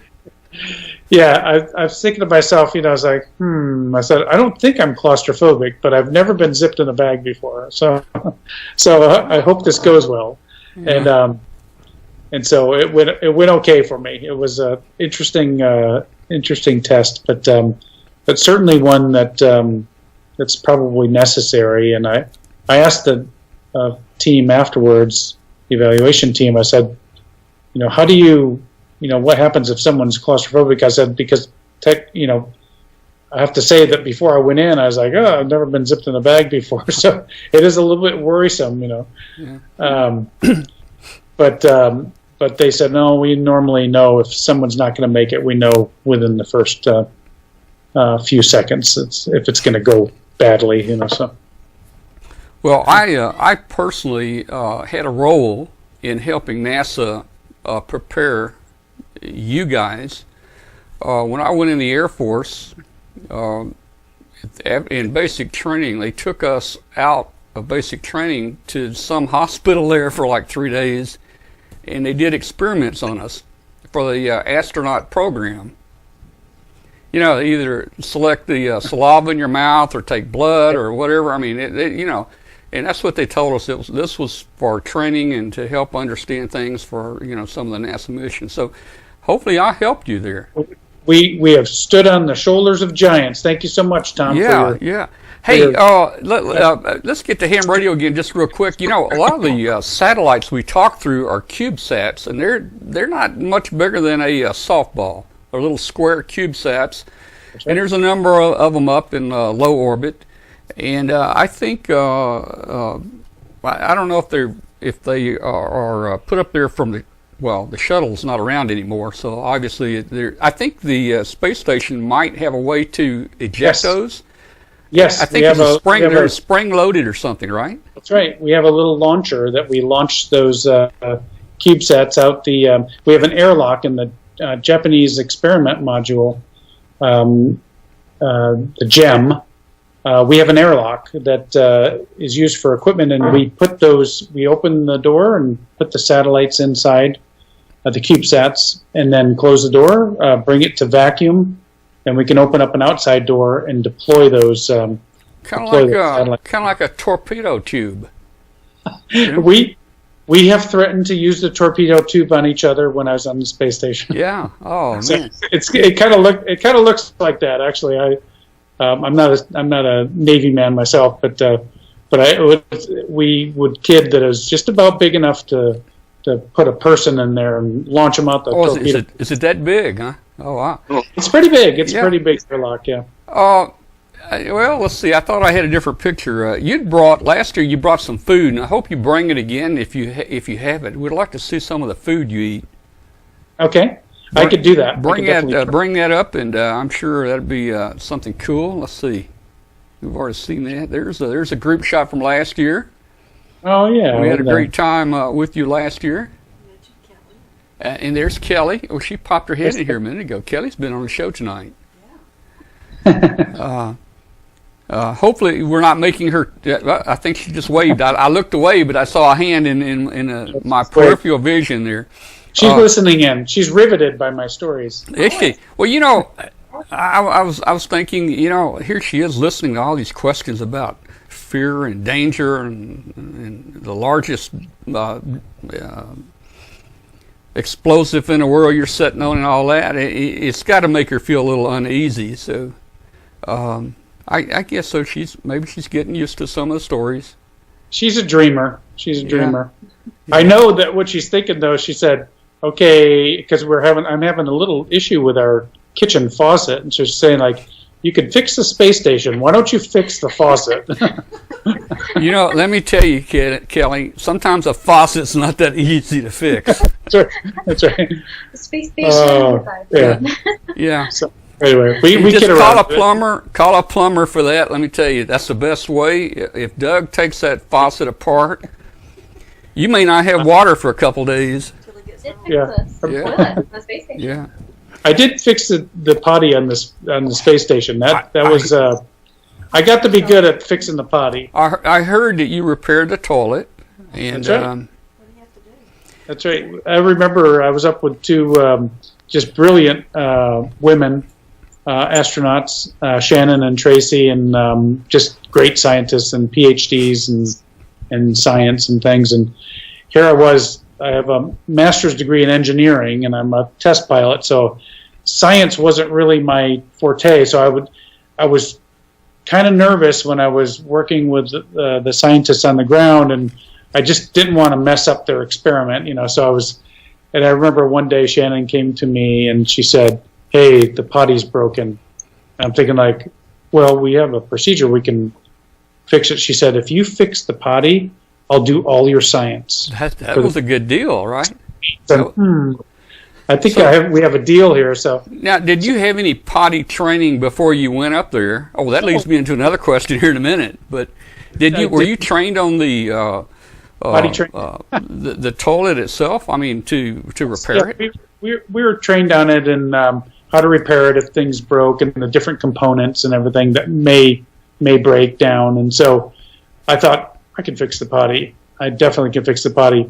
Yeah, I was thinking to myself, I was like, I said, I don't think I'm claustrophobic, but I've never been zipped in a bag before. So I hope this goes well. Yeah. And so it went okay for me. It was a interesting test, but certainly one that's probably necessary. And I asked the team afterwards, the evaluation team, I said, how do you, what happens if someone's claustrophobic? I said, because I have to say that before I went in, I was like, I've never been zipped in a bag before. So it is a little bit worrisome, Yeah. But they said, no, we normally know if someone's not going to make it, we know within the first few seconds if it's going to go badly, So. Well, I personally had a role in helping NASA prepare you guys. When I went in the Air Force, in basic training, they took us out of basic training to some hospital there for like 3 days, and they did experiments on us for the astronaut program. You know, they either select the saliva in your mouth or take blood or whatever. I mean, and that's what they told us. This was for training and to help understand things for, some of the NASA missions. So hopefully I helped you there. We have stood on the shoulders of giants. Thank you so much, Tom. Yeah. Hey, let's get to ham radio again just real quick. A lot of the satellites we talk through are CubeSats, and they're not much bigger than a softball. They're little square CubeSats, and there's a number of them up in low orbit. And I think I don't know if they are put up there from the shuttle's not around anymore, so obviously I think the space station might have a way to eject those. Yes, I think they're spring loaded or something, right? That's right. We have a little launcher that we launch those CubeSats out. We have an airlock in the Japanese experiment module, the GEM. We have an airlock that is used for equipment, and we open the door and put the satellites inside the CubeSats, and then close the door, bring it to vacuum, and we can open up an outside door and deploy those. Kind of like a torpedo tube. We have threatened to use the torpedo tube on each other when I was on the space station. Yeah. Oh man. It kind of looks like that actually. I'm not a Navy man myself, but we would kid that it was just about big enough to put a person in there and launch them out the torpedo. Is it that big, huh? Oh wow. It's pretty big. It's pretty big airlock, yeah. Well, let's see. I thought I had a different picture. Last year you brought some food, and I hope you bring it again if you have it. We'd like to see some of the food you eat. Okay. I could do that. Bring that up, and I'm sure that'd be something cool. Let's see. We've already seen that. There's a group shot from last year. Oh yeah, we had a great time with you last year. And there's Kelly. Oh, she popped her head in here a minute ago. Kelly's been on the show tonight. Yeah. Hopefully we're not making her. I think she just waved. I looked away, but I saw a hand in my peripheral vision there. She's listening in. She's riveted by my stories. Is she? Well, I was thinking, here she is listening to all these questions about fear and danger and the largest explosive in the world you're sitting on and all that. It's got to make her feel a little uneasy. So I guess so. Maybe she's getting used to some of the stories. She's a dreamer. Yeah. I know that what she's thinking though. She said, okay, because I'm having a little issue with our kitchen faucet, and she's saying like, you could fix the space station. Why don't you fix the faucet? Let me tell you, Kelly, sometimes a faucet's not that easy to fix. That's right. The space station. Yeah. So, anyway, we just call a plumber for that. Let me tell you, that's the best way. If Doug takes that faucet apart, you may not have water for a couple days. Yeah. I did fix the potty on the space station. That was I got to be good at fixing the potty. I heard that you repaired the toilet, and that's right. What do you have to do? That's right. I remember I was up with two just brilliant women astronauts, Shannon and Tracy, and just great scientists and PhDs and science and things. And here I was. I have a master's degree in engineering, and I'm a test pilot, so science wasn't really my forte. So I was kind of nervous when I was working with the scientists on the ground, and I just didn't want to mess up their experiment, So and I remember one day Shannon came to me and she said, "Hey, the potty's broken." And I'm thinking like, well, we have a procedure, we can fix it. She said, "If you fix the potty, I'll do all your science." That was a good deal, right? So, I think we have a deal here. So now, did you have any potty training before you went up there? Oh, that leads me into another question here in a minute. But were you trained on the potty training? the toilet itself? I mean, to repair it. We were trained on it and how to repair it if things broke, and the different components and everything that may break down. And so I thought, I can fix the potty. I definitely can fix the potty.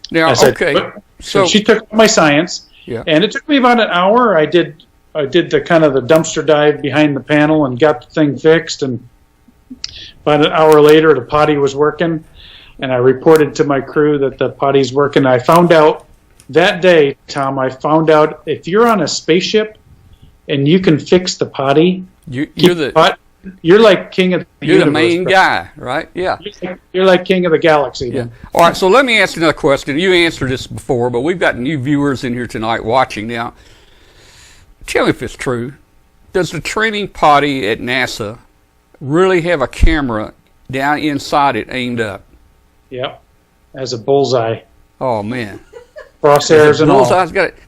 Now, okay. So she took my science, yeah. and it took me about an hour. I did the kind of the dumpster dive behind the panel and got the thing fixed, and about an hour later the potty was working, and I reported to my crew that the potty's working. I found out that day, Tom, if you're on a spaceship and you can fix the potty, you're like king of the universe. You're the main guy, right? Yeah. You're like king of the galaxy. Yeah. All right, so let me ask you another question. You answered this before, but we've got new viewers in here tonight watching now. Tell me if it's true. Does the training potty at NASA really have a camera down inside it aimed up? Yep. As a bullseye. Oh, man. Crosshairs and all.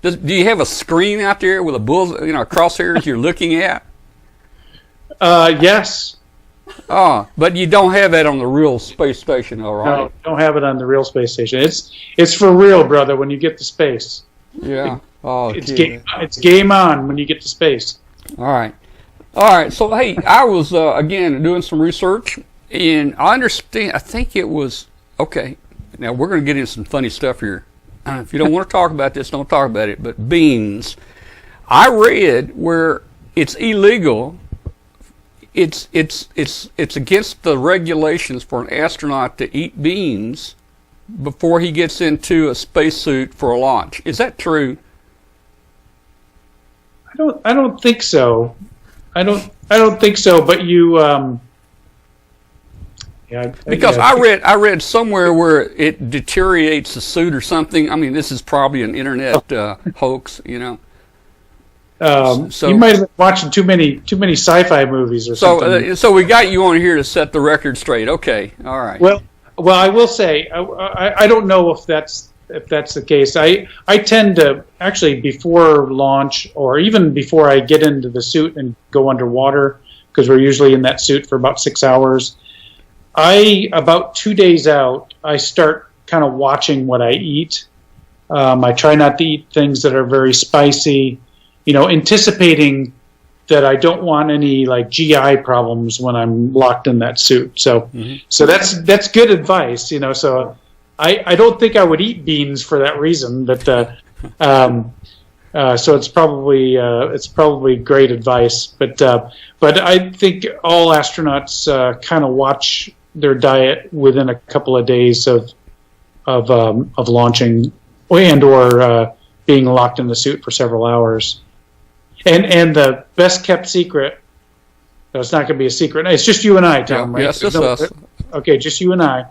Do you have a screen out there with a crosshairs you're looking at? Yes. Oh, but you don't have that on the real space station, all right? No, don't have it on the real space station. It's for real, brother, when you get to space. Yeah. It's game on when you get to space. All right. So, hey, I was, again, doing some research, and I think it was, okay, now we're going to get into some funny stuff here. If you don't want to talk about this, don't talk about it, but beans. I read where it's illegal. It's against the regulations for an astronaut to eat beans before he gets into a spacesuit for a launch. Is that true? I don't think so. I don't think so. But you, because I read somewhere where it deteriorates the suit or something. I mean, this is probably an internet hoax, you know. So you might have been watching too many sci-fi movies or something. So we got you on here to set the record straight. Okay, all right. Well, I will say I don't know if that's the case. I tend to actually, before launch or even before I get into the suit and go underwater, because we're usually in that suit for about 6 hours, about 2 days out, I start kind of watching what I eat. I try not to eat things that are very spicy, anticipating that I don't want any like GI problems when I'm locked in that suit. So, so that's good advice, So I don't think I would eat beans for that reason, but so it's probably great advice. But I think all astronauts kind of watch their diet within a couple of days of launching and or being locked in the suit for several hours. And the best kept secret, it's not going to be a secret. It's just you and I, Tom, right? Yes, it's us. Okay, just you and I.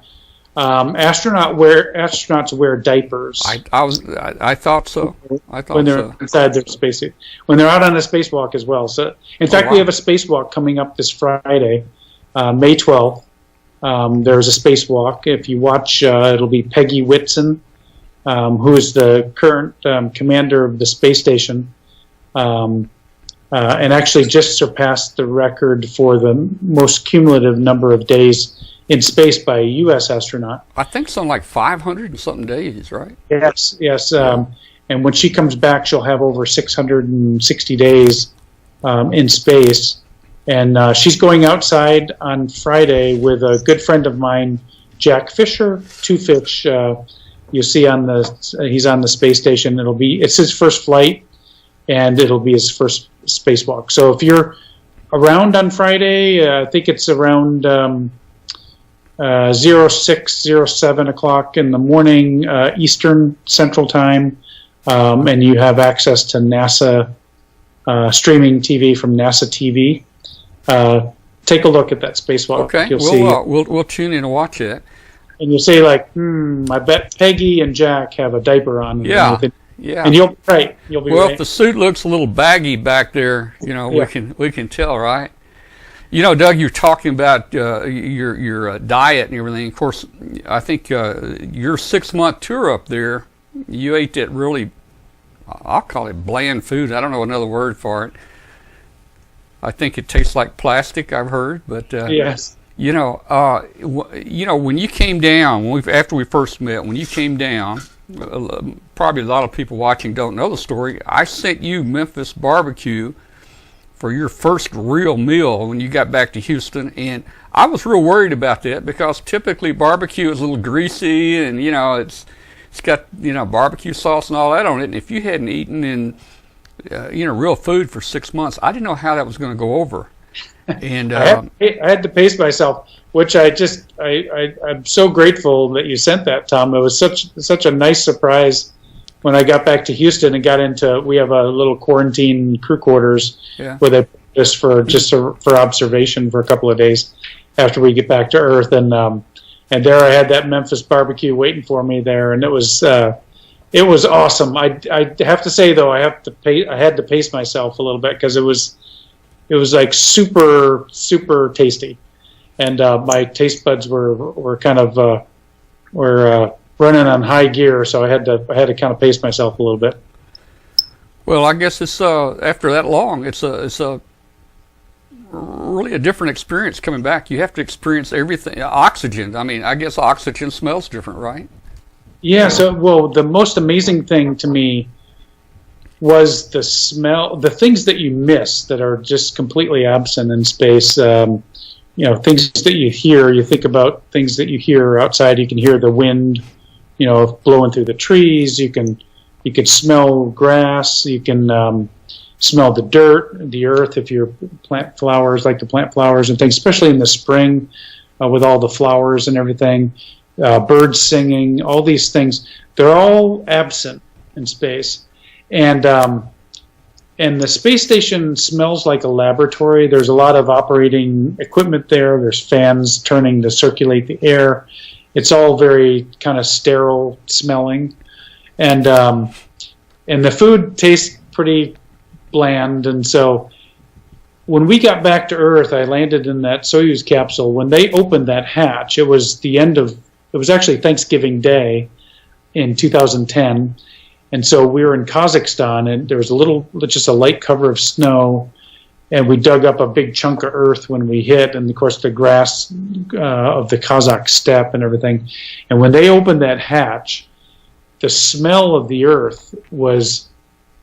Astronauts wear diapers. I thought so. When they're inside their spacesuit. When they're out on a spacewalk as well. So, in fact, we have a spacewalk coming up this Friday, May 12th. There's a spacewalk. If you watch, it'll be Peggy Whitson, who is the current commander of the space station. And actually just surpassed the record for the most cumulative number of days in space by a U.S. astronaut. I think something like 500 and something days, right? Yes. And when she comes back, she'll have over 660 days in space. And she's going outside on Friday with a good friend of mine, Jack Fisher, Two Fish. You'll see he's on the space station. It's his first flight, and it'll be his first spacewalk. So if you're around on Friday, I think it's around 07 o'clock in the morning Eastern Central Time, and you have access to NASA streaming TV from NASA TV. Take a look at that spacewalk. Okay, we'll tune in and watch it. And you'll say like, I bet Peggy and Jack have a diaper on. Yeah. And you'll be right. Well, if the suit looks a little baggy back there, we can tell, right? Doug, you're talking about your diet and everything. Of course, I think your 6-month tour up there, you ate that really, I'll call it bland food. I don't know another word for it. I think it tastes like plastic, I've heard. But yes. When you came down, after we first met, when you came down, probably a lot of people watching don't know the story. I sent you Memphis barbecue for your first real meal when you got back to Houston, and I was real worried about that because typically barbecue is a little greasy, and it's got barbecue sauce and all that on it. And if you hadn't eaten in real food for 6 months, I didn't know how that was going to go over. And I had to pace myself, which I'm so grateful that you sent that, Tom. It was such a nice surprise when I got back to Houston and got into. We have a little quarantine crew quarters where they put us for observation for a couple of days after we get back to Earth, and there I had that Memphis barbecue waiting for me there, and it was awesome. I have to say though, I had to pace myself a little bit because it was like super, super tasty, and my taste buds were kind of running on high gear, so I had to kind of pace myself a little bit. Well, I guess it's after that long, it's a really a different experience coming back. You have to experience everything. Oxygen. I mean, I guess oxygen smells different, right? Yeah. So, the most amazing thing to me was the smell, the things that you miss that are just completely absent in space. Things that you hear. You think about things that you hear outside. You can hear the wind, blowing through the trees. You can smell grass. You can smell the dirt, the earth. If you plant flowers, like to plant flowers and things, especially in the spring, with all the flowers and everything, birds singing, all these things. They're all absent in space. And the space station smells like a laboratory. There's a lot of operating equipment there. There's fans turning to circulate the air. It's all very kind of sterile smelling, and the food tastes pretty bland. And so when we got back to Earth, I landed in that Soyuz capsule. When they opened that hatch, it was actually Thanksgiving Day in 2010. And so we were in Kazakhstan, and there was just a light cover of snow, and we dug up a big chunk of earth when we hit, and of course the grass of the Kazakh steppe and everything. And when they opened that hatch, the smell of the earth was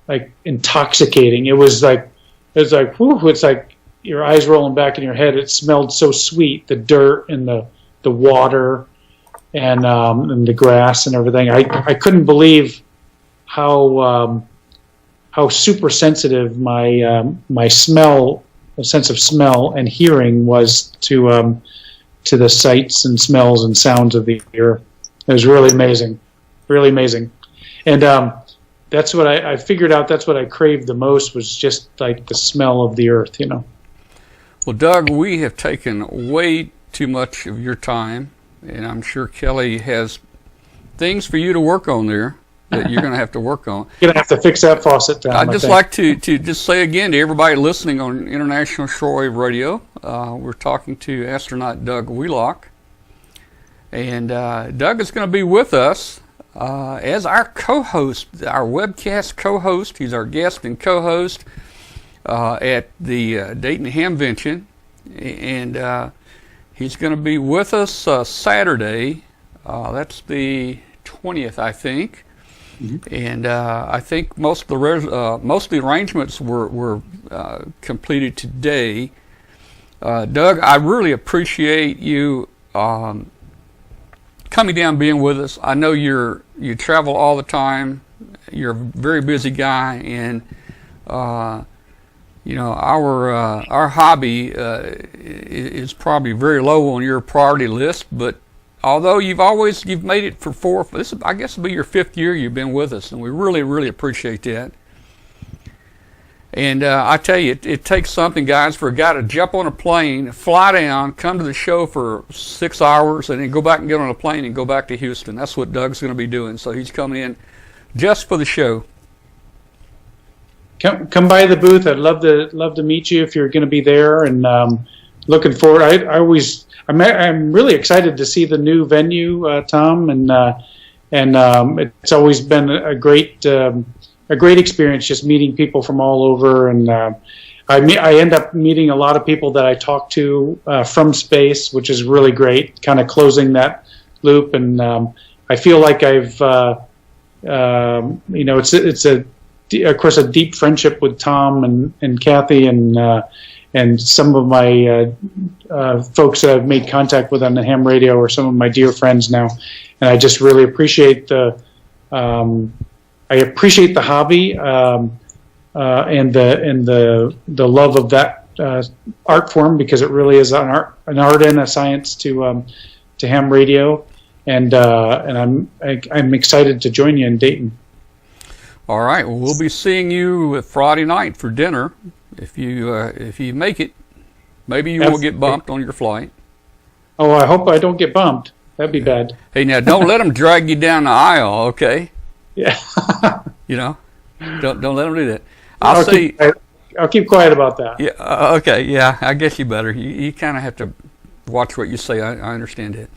like intoxicating. It was like, whew, it's like your eyes rolling back in your head. It smelled so sweet, the dirt and the water and the grass and everything. I couldn't believe how super sensitive my smell, a sense of smell and hearing was to the sights and smells and sounds of the earth. It was really amazing, and that's what I figured out. That's what I craved the most, was just like the smell of the earth, Well, Doug, we have taken way too much of your time, and I'm sure Kelly has things for you to work on there that you're going to have to work on. You're going to have to fix that faucet down. I'd just like to just say again to everybody listening on International Shortwave Radio, we're talking to astronaut Doug Wheelock. And Doug is going to be with us as our co-host, our webcast co-host. He's our guest and co-host at the Dayton Hamvention. And he's going to be with us Saturday. That's the 20th, I think. Mm-hmm. And I think most of the arrangements were completed today. Doug, I really appreciate you coming down, being with us. I know you travel all the time. You're a very busy guy, and our hobby is probably very low on your priority list, but although you've made it for this, I guess it'll be your 5th year you've been with us, and we really, really appreciate that. And I tell you, it takes something, guys, for a guy to jump on a plane, fly down, come to the show for 6 hours, and then go back and get on a plane and go back to Houston. That's what Doug's going to be doing. So he's coming in just for the show. Come by the booth. I'd love to meet you if you're going to be there, and looking forward. I'm really excited to see the new venue, Tom, and it's always been a great experience just meeting people from all over, and I end up meeting a lot of people that I talk to from space, which is really great, kind of closing that loop, and I feel like I've it's of course, a deep friendship with Tom and Kathy and some of my folks that I've made contact with on the ham radio are some of my dear friends now, and I just really appreciate the hobby and the love of that art form, because it really is an art and a science to ham radio, and I'm excited to join you in Dayton. All right. Well, we'll be seeing you Friday night for dinner. If you make it, maybe you won't get bumped on your flight. Oh, I hope I don't get bumped. That'd be bad. Hey, now don't let them drag you down the aisle, okay? Yeah. You know, don't let them do that. I'll keep quiet about that. Yeah. Okay. Yeah. I guess you better. You kind of have to watch what you say. I understand it.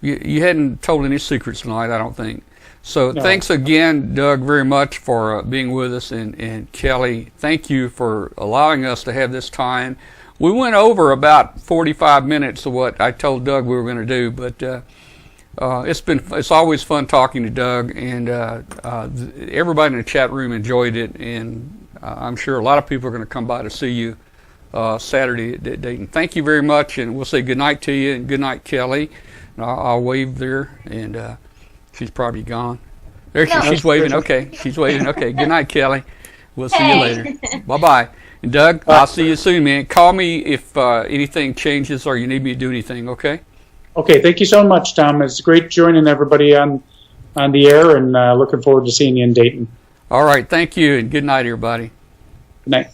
You hadn't told any secrets tonight, I don't think. So No. Thanks again, Doug, very much for being with us, and Kelly, thank you for allowing us to have this time. We went over about 45 minutes of what I told Doug we were going to do, but it's always fun talking to Doug, and everybody in the chat room enjoyed it, and I'm sure a lot of people are going to come by to see you Saturday at Dayton. Thank you very much, and we'll say good night to you, and good night, Kelly. And I'll wave there, and she's probably gone. There she's waving. Okay, she's waving. Okay, good night, Kelly. We'll see you later. Bye-bye. And Doug, I'll see you soon, man. Call me if anything changes or you need me to do anything, okay? Okay, thank you so much, Tom. It's great joining everybody on the air, and looking forward to seeing you in Dayton. All right, thank you, and good night, everybody. Good night.